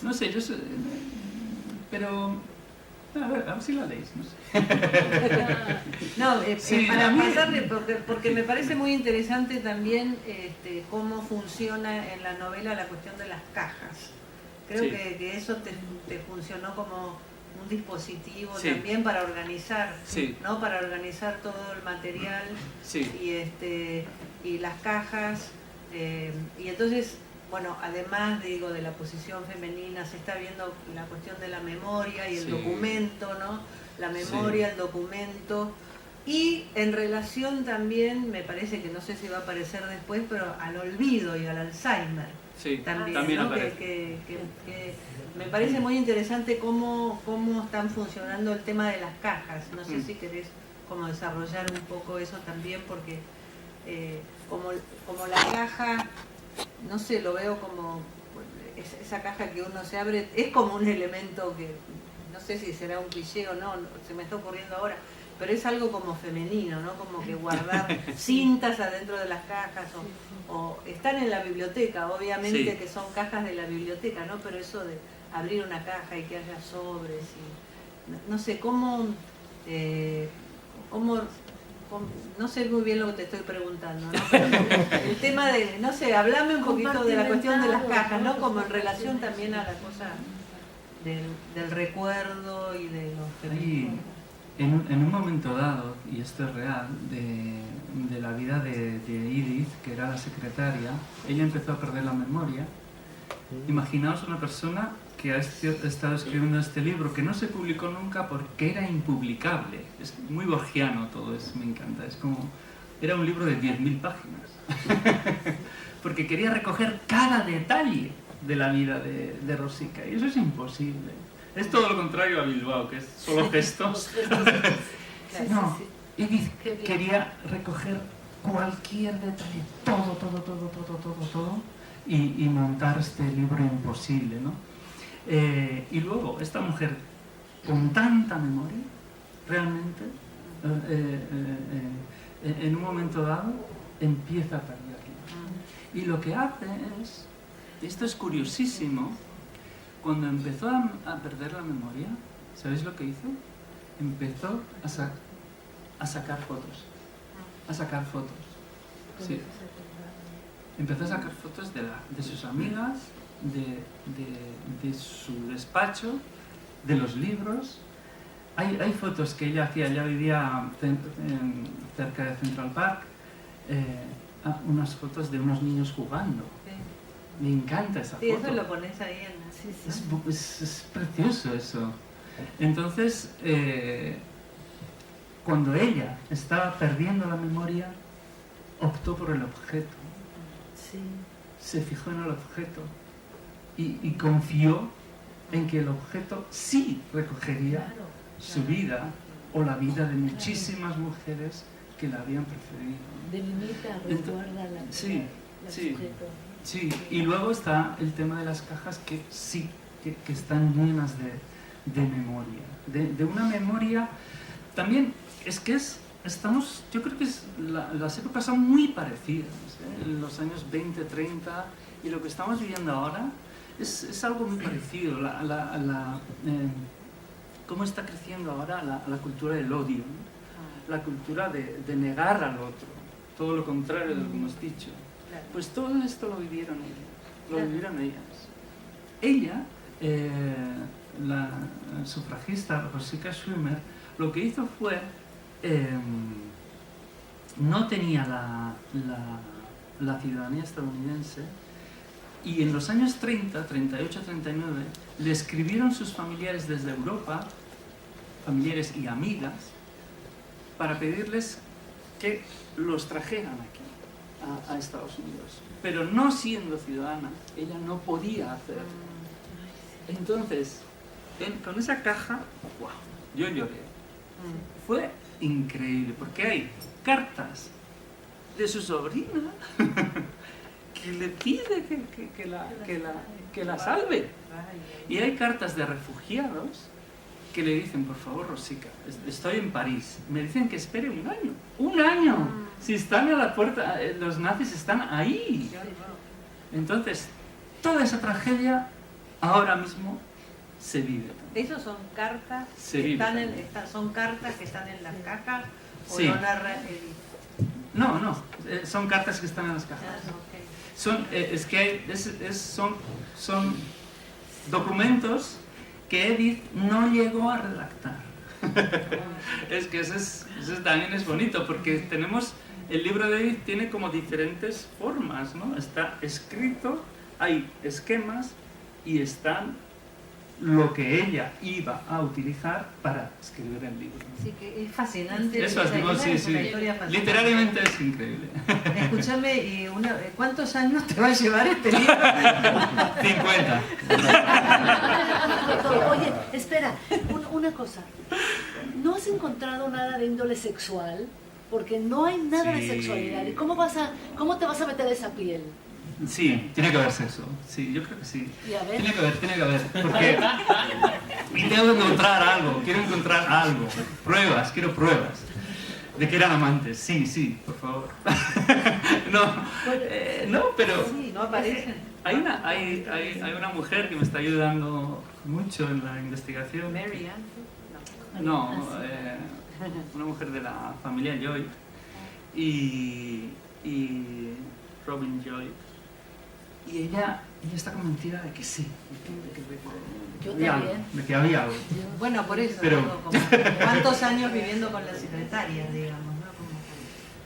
No sé, yo sé, pero... A ver si la leéis, no sé. No, para pasarle, porque me parece muy interesante también cómo funciona en la novela la cuestión de las cajas. Creo que eso te funcionó como un dispositivo también para organizar, ¿no? Para organizar todo el material y las cajas. Y entonces, bueno, además de la posición femenina, se está viendo la cuestión de la memoria y el documento, ¿no? La memoria, el documento. Y en relación también, me parece que no sé si va a aparecer después, pero al olvido y al Alzheimer. También ¿no? que me parece muy interesante cómo están funcionando el tema de las cajas. No sé si querés como desarrollar un poco eso también, porque como la caja... No sé, lo veo como esa caja que uno se abre, es como un elemento que no sé si será un cliché o no, se me está ocurriendo ahora, pero es algo como femenino, ¿no? Como que guardar cintas adentro de las cajas o están en la biblioteca, obviamente que son cajas de la biblioteca, ¿no? Pero eso de abrir una caja y que haya sobres y no sé, cómo no sé muy bien lo que te estoy preguntando, ¿no? Pero el tema de, no sé, hablame un poquito de la cuestión de las cajas, ¿no? Como en relación también a la cosa del recuerdo y de los feministas. En un momento dado, y esto es real, de la vida de Edith, que era la secretaria, ella empezó a perder la memoria. Imaginaos una persona que ha estado escribiendo este libro, que no se publicó nunca porque era impublicable. Es muy borgiano todo eso, me encanta. Es como, era un libro de 10.000 páginas. Porque quería recoger cada detalle de la vida de Rosica, y eso es imposible. Es todo lo contrario a Bilbao, que es solo gestos. No, Edith quería recoger cualquier detalle, todo, y montar este libro imposible, ¿no? Y luego, esta mujer con tanta memoria, realmente, en un momento dado, empieza a perderla. Y lo que hace es, esto es curiosísimo, cuando empezó a perder la memoria, ¿sabéis lo que hizo? Empezó a sacar fotos. A sacar fotos. Sí. Empezó a sacar fotos de sus amigas, de su despacho, de los libros. Hay fotos que ella hacía, ella vivía cerca de Central Park, unas fotos de unos niños jugando. Me encanta esa foto. Sí, eso lo pones ahí en... Es precioso eso. Entonces, cuando ella estaba perdiendo la memoria, optó por el objeto. Sí. Se fijó en el objeto y confió en que el objeto sí recogería su vida o la vida de muchísimas mujeres que la habían preferido. Delimita, resguarda la sí, sujeto. Sí, y luego está el tema de las cajas que sí, que están llenas de memoria. De una memoria también, yo creo que las épocas son muy parecidas, en los años 20, 30, y lo que estamos viviendo ahora es algo muy parecido. Cómo está creciendo ahora la cultura del odio, ¿no? La cultura de negar al otro, todo lo contrario de lo que hemos dicho. Pues todo esto lo vivieron ellas. Ella, la sufragista Rosika Schwimmer, lo que hizo fue, no tenía la ciudadanía estadounidense, y en los años 30, 38, 39, le escribieron sus familiares desde Europa, familiares y amigas, para pedirles que los trajeran aquí a Estados Unidos. Pero no siendo ciudadana, ella no podía hacerlo. Entonces, con esa caja, wow, yo lloré. Fue increíble, porque hay cartas de su sobrina que le pide que la salve. Y hay cartas de refugiados que le dicen, por favor, Rosika, estoy en París, me dicen que espere un año. ¡Un año! Si están a la puerta, los nazis están ahí. Entonces, toda esa tragedia ahora mismo se vive. ¿Esos son cartas son cartas que están en las cajas o sí. lo narra Edith? No, son cartas que están en las cajas. Okay. Son documentos que Edith no llegó a redactar. Es que eso también es bonito, porque tenemos, el libro de Edith tiene como diferentes formas, ¿no? Está escrito, hay esquemas y están lo que ella iba a utilizar para escribir el libro. Sí, que es fascinante. Es fascinante, sí. Literariamente es increíble. Escúchame, ¿y cuántos años te va a llevar este libro? 50. Oye, espera, una cosa. ¿No has encontrado nada de índole sexual? Porque no hay nada de sexualidad. ¿Y cómo te vas a meter esa piel? Sí, tiene que haber sexo. Sí, yo creo que sí. ¿Y a ver? Tiene que haber. Porque y tengo que encontrar algo, quiero encontrar algo. Quiero pruebas. De que eran amantes. Sí, por favor. No, pero... Sí, no aparecen. Hay una mujer que me está ayudando mucho en la investigación. Mary Ann. No, una mujer de la familia Joy y Robin Joy. Y ella está convencida de que sí, de que había algo. Bueno, por eso, pero... ¿cuántos años viviendo con la secretaria, digamos? ¿No?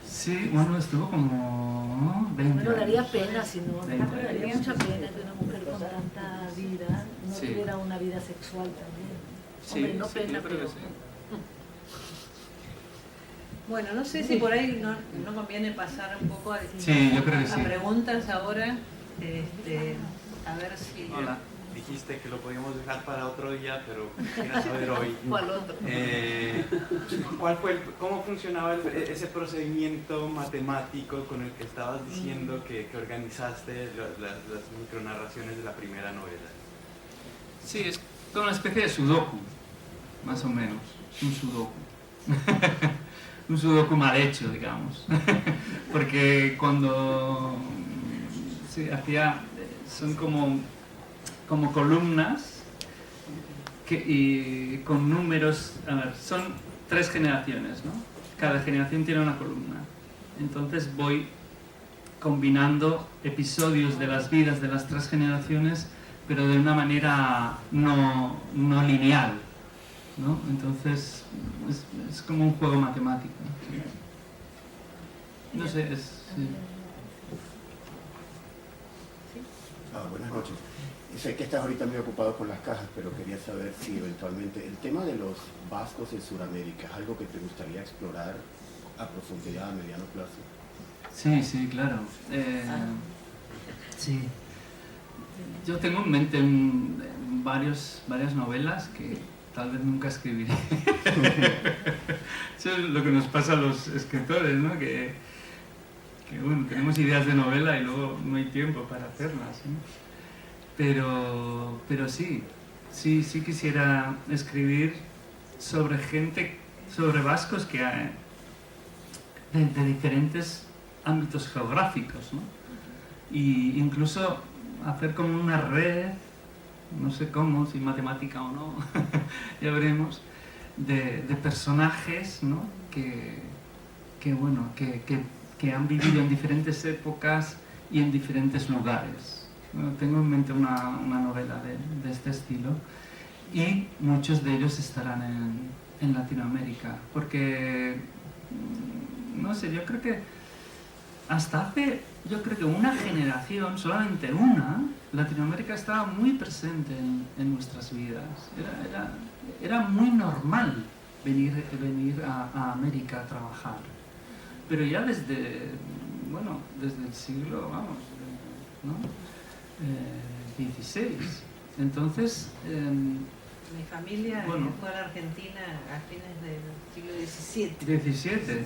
Sí, bueno, estuvo como 20 Bueno, daría años. pena, si no, daría mucha pena que una mujer con tanta vida no tuviera una vida sexual también. Hombre, no pena, yo creo que sí. Bueno, no sé si por ahí no conviene pasar un poco a yo creo que sí. preguntas ahora. A ver si... Hola. dijiste que lo podíamos dejar para otro día, pero quisiera saber hoy. ¿Cuál otro? ¿Cómo funcionaba ese procedimiento matemático con el que estabas diciendo que organizaste las micronarraciones de la primera novela? Sí, es toda una especie de sudoku, más o menos. Es un sudoku. Un sudoku mal hecho, digamos. Porque cuando se hacía, son como columnas y con números, a ver, son 3 generaciones, ¿no? Cada generación tiene una columna. Entonces voy combinando episodios de las vidas de las 3 generaciones, pero de una manera no lineal, ¿no? Entonces es como un juego matemático. No sé, sí. Buenas noches. Sé que estás ahorita muy ocupado con las cajas, pero quería saber si eventualmente el tema de los vascos en Sudamérica es algo que te gustaría explorar a profundidad a mediano plazo. Sí, claro. Sí. Yo tengo en mente varias novelas que tal vez nunca escribiré. Eso es lo que nos pasa a los escritores, ¿no? Que bueno, tenemos ideas de novela y luego no hay tiempo para hacerlas, ¿no? Pero sí quisiera escribir sobre sobre vascos que hay de diferentes ámbitos geográficos, ¿no? Y incluso hacer como una red, no sé cómo, si matemática o no, ya veremos, de personajes, ¿no? que han vivido en diferentes épocas y en diferentes lugares. Bueno, tengo en mente una novela de este estilo y muchos de ellos estarán en Latinoamérica, porque, no sé, yo creo que hasta hace, una generación, solamente una, Latinoamérica estaba muy presente en nuestras vidas. Era muy normal venir a América a trabajar. Pero ya desde el siglo, ¿no? 16. Entonces, mi familia fue a la Argentina a fines del siglo XVII.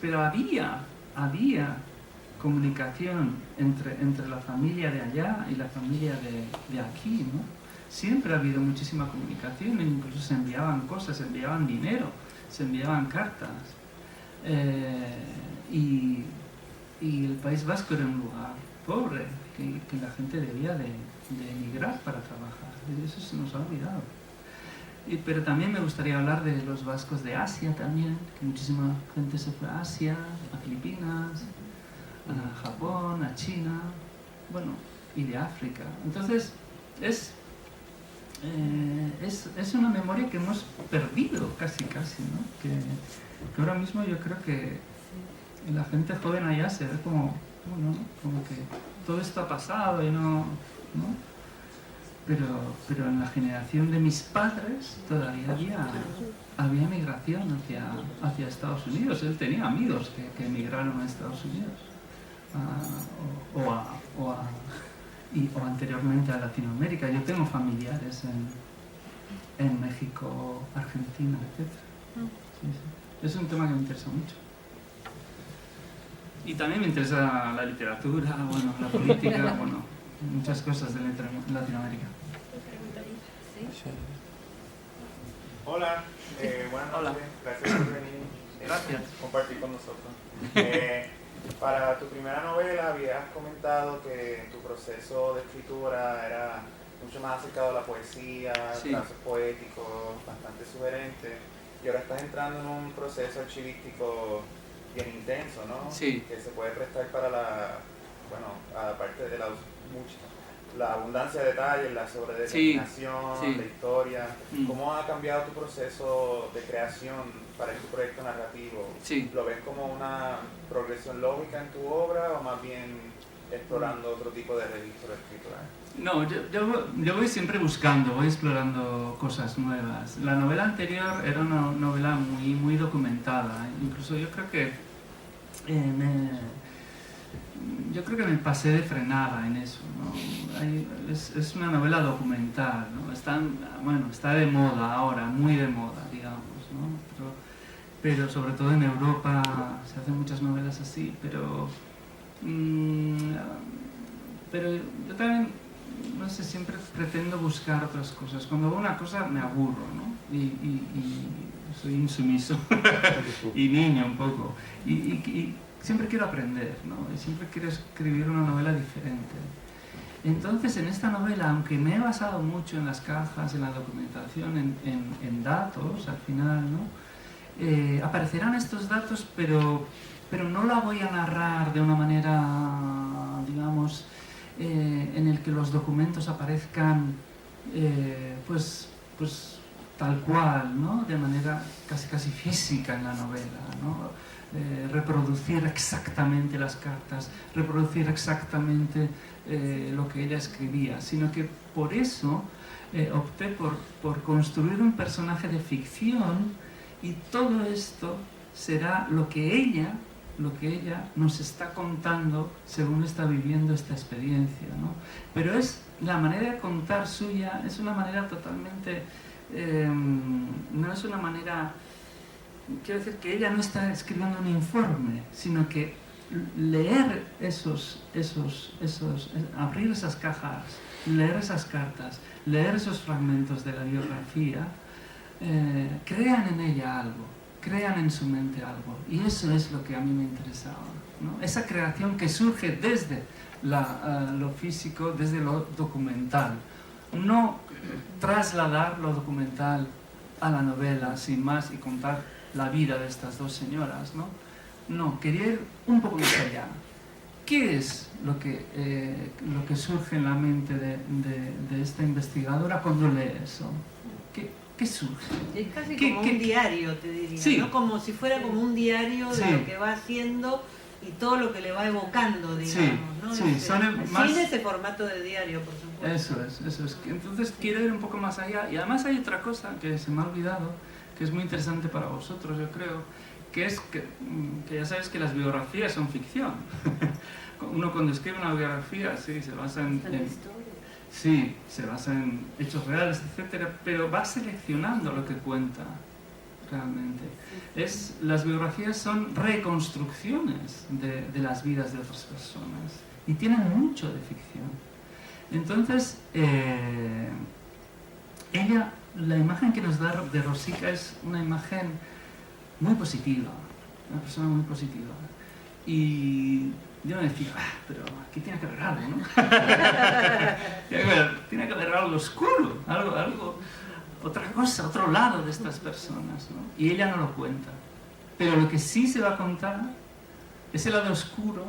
Pero había comunicación entre la familia de allá y la familia de aquí, ¿no? Siempre ha habido muchísima comunicación, incluso se enviaban cosas, se enviaban dinero, se enviaban cartas. Y el País Vasco era un lugar pobre, que la gente debía de emigrar para trabajar, y eso se nos ha olvidado. Pero también me gustaría hablar de los vascos de Asia también, que muchísima gente se fue a Asia, a Filipinas, a Japón, a China, y de África. Entonces, es una memoria que hemos perdido casi, ¿no? Que ahora mismo yo creo que la gente joven allá se ve como que todo esto ha pasado y no. Pero en la generación de mis padres todavía había migración hacia Estados Unidos. Él tenía amigos que emigraron a Estados Unidos o anteriormente a Latinoamérica. Yo tengo familiares en México, Argentina, etc. Sí. Es un tema que me interesa mucho. Y también me interesa la literatura, la política, muchas cosas de Latinoamérica. ¿Sí? Hola, buenas noches. Gracias por venir. Gracias. Compartir con nosotros. Para tu primera novela habías comentado que tu proceso de escritura era mucho más acercado a la poesía, trazos poéticos, bastante sugerentes, y ahora estás entrando en un proceso archivístico bien intenso, ¿no? Sí. Que se puede prestar para aparte de la abundancia de detalles, la sobredeterminación, la historia. ¿Cómo ha cambiado tu proceso de creación para este proyecto narrativo? Sí. ¿Lo ves como una progresión lógica en tu obra o más bien explorando otro tipo de registro escritural? No, yo voy siempre buscando, voy explorando cosas nuevas. La novela anterior era una novela muy documentada. Incluso yo creo que yo creo que me pasé de frenada en eso, ¿no? Es una novela documental, ¿no? Está de moda ahora, muy de moda, digamos, ¿no? Pero sobre todo en Europa se hacen muchas novelas así, pero yo también, no sé, siempre pretendo buscar otras cosas. Cuando veo una cosa me aburro, ¿no? Y soy insumiso y niño un poco. Y siempre quiero aprender, ¿no? Y siempre quiero escribir una novela diferente. Entonces, en esta novela, aunque me he basado mucho en las cajas, en la documentación, en datos, al final, ¿no? Aparecerán estos datos, pero no la voy a narrar de una manera, digamos, en el que los documentos aparezcan pues tal cual, ¿no? De manera casi física en la novela, ¿no? Reproducir exactamente las cartas, reproducir exactamente lo que ella escribía, sino que por eso opté por construir un personaje de ficción, y todo esto será lo que ella nos está contando según está viviendo esta experiencia, ¿no? Pero es la manera de contar suya, es una manera totalmente, no es una manera, quiero decir que ella no está escribiendo un informe, sino que leer abrir esas cajas, leer esas cartas, leer esos fragmentos de la biografía, crean en ella algo, crean en su mente algo, y eso es lo que a mí me interesaba, ¿no? Esa creación que surge desde lo físico, desde lo documental, no trasladar lo documental a la novela sin más y contar la vida de estas dos señoras, no, quería ir un poco más allá. ¿Qué es lo que surge en la mente de esta investigadora cuando lee eso? ¿Qué surge? Es casi como un diario, te diría, sí. ¿no? Como si fuera como un diario de lo que va haciendo y todo lo que le va evocando, digamos, ¿no? Sí, sin ese formato de diario, por supuesto. Eso es. Entonces quiero ir un poco más allá. Y además hay otra cosa que se me ha olvidado, que es muy interesante para vosotros, yo creo, que es que ya sabes que las biografías son ficción. Uno cuando escribe una biografía, sí, se basa en sí, se basa en hechos reales, etcétera, pero va seleccionando lo que cuenta realmente. Las biografías son reconstrucciones de las vidas de otras personas y tienen mucho de ficción. Entonces, la imagen que nos da de Rosica es una imagen muy positiva, una persona muy positiva. Y yo me decía, pero aquí tiene que haber algo, ¿no? Tiene que haber algo oscuro, algo, otra cosa, otro lado de estas personas, ¿no? Y ella no lo cuenta. Pero lo que sí se va a contar, ese lado oscuro,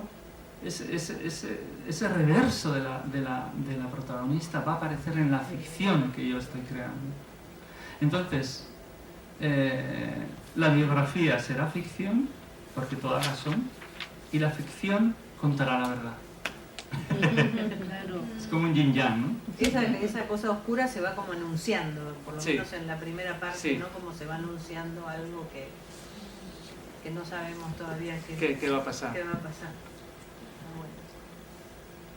ese reverso de la protagonista va a aparecer en la ficción que yo estoy creando. Entonces, la biografía será ficción, porque todas las son, y la ficción contará la verdad. Claro. Es como un yin-yang, ¿no? Esa cosa oscura se va como anunciando, por lo Sí. menos en la primera parte, Sí. ¿no? Como se va anunciando algo que no sabemos todavía ¿Qué va a pasar? qué va a pasar.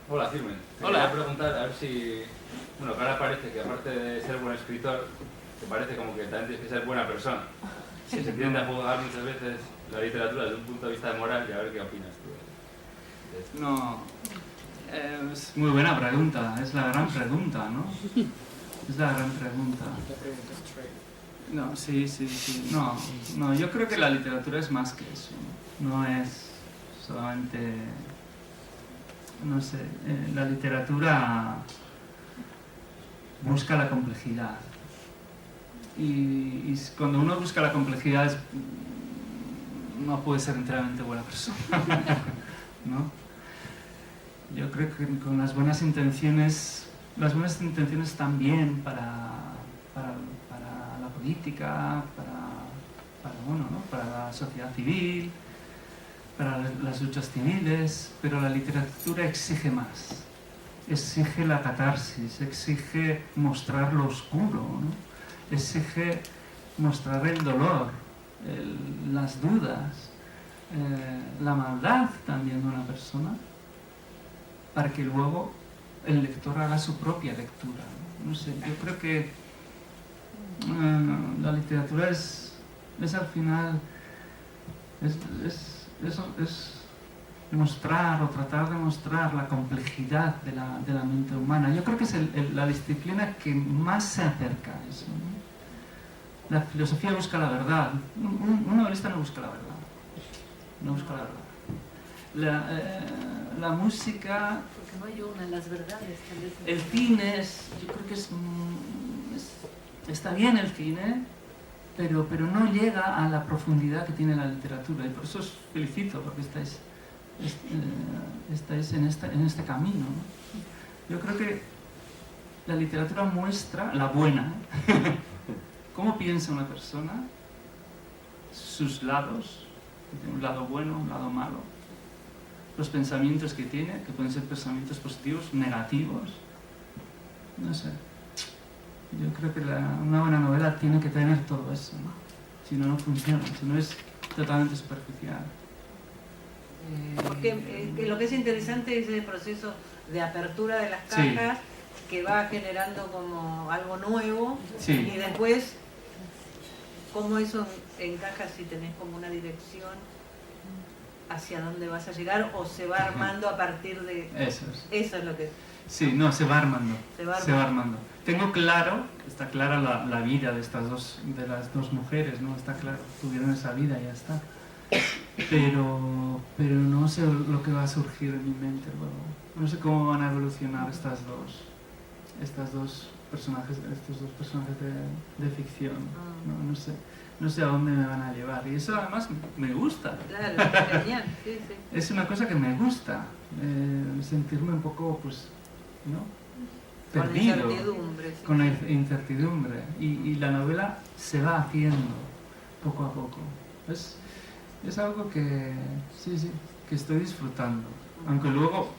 Hola, Firmen. Te quería preguntar a ver si, bueno, que ahora parece que aparte de ser buen escritor, te parece como que también tienes que ser buena persona. Sí. Se tiende a juzgar muchas veces la literatura desde un punto de vista moral y a ver qué opinas tú. No, es muy buena pregunta, es la gran pregunta, ¿no? Es la gran pregunta. No, sí. No, yo creo que la literatura es más que eso. No es solamente, no sé, la literatura busca la complejidad. Y cuando uno busca la complejidad no puede ser enteramente buena persona, ¿no? Yo creo que con las buenas intenciones están bien para la política, para la sociedad civil, para las luchas civiles, pero la literatura exige más. Exige la catarsis, exige mostrar lo oscuro, ¿no? Exige mostrar el dolor, las dudas, la maldad también de una persona, para que luego el lector haga su propia lectura. No sé, yo creo que la literatura es al final, es mostrar o tratar de mostrar la complejidad de la mente humana. Yo creo que es la disciplina que más se acerca a eso, ¿no? La filosofía busca la verdad. Un novelista no busca la verdad. No busca la verdad. La música... Porque no hay una, las verdades. El cine yo creo que está bien el cine, pero no llega a la profundidad que tiene la literatura. Y por eso os felicito, porque estáis en este camino, ¿no? Yo creo que la literatura muestra la buena, ¿eh? Cómo piensa una persona, sus lados, un lado bueno, un lado malo, los pensamientos que tiene, que pueden ser pensamientos positivos, negativos, no sé. Yo creo que una buena novela tiene que tener todo eso, ¿no? Si no, no funciona, si no es totalmente superficial. Porque lo que es interesante es el proceso de apertura de las cajas, que va generando como algo nuevo, y después cómo eso encaja, si tenés como una dirección hacia dónde vas a llegar, o se va armando a partir de... Eso es lo que... Sí, no, se va armando. Se va armando. Tengo claro, está clara la vida de las dos mujeres, ¿no? Está claro, tuvieron esa vida y ya está. Pero no sé lo que va a surgir en mi mente luego. No sé cómo van a evolucionar estos dos personajes de ficción. No sé a dónde me van a llevar. Y eso además me gusta. Claro, genial. Sí. Es una cosa que me gusta. Sentirme un poco, pues, ¿no? Perdido. Con incertidumbre. Sí. Con la incertidumbre. Y la novela se va haciendo poco a poco. Es algo que que estoy disfrutando. Aunque luego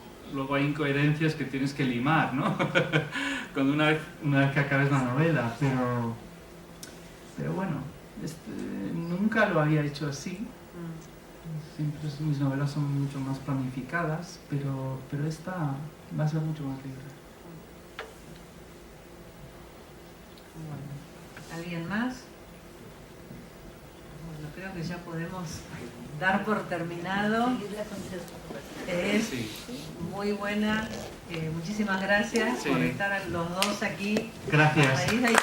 hay incoherencias que tienes que limar, ¿no? Cuando una vez que acabes la novela, pero bueno, nunca lo había hecho así. Siempre mis novelas son mucho más planificadas, pero esta va a ser mucho más libre. Bueno, ¿alguien más? Bueno, creo que ya podemos dar por terminado. Es muy buena. Muchísimas gracias por estar los dos aquí. Gracias. Ahí,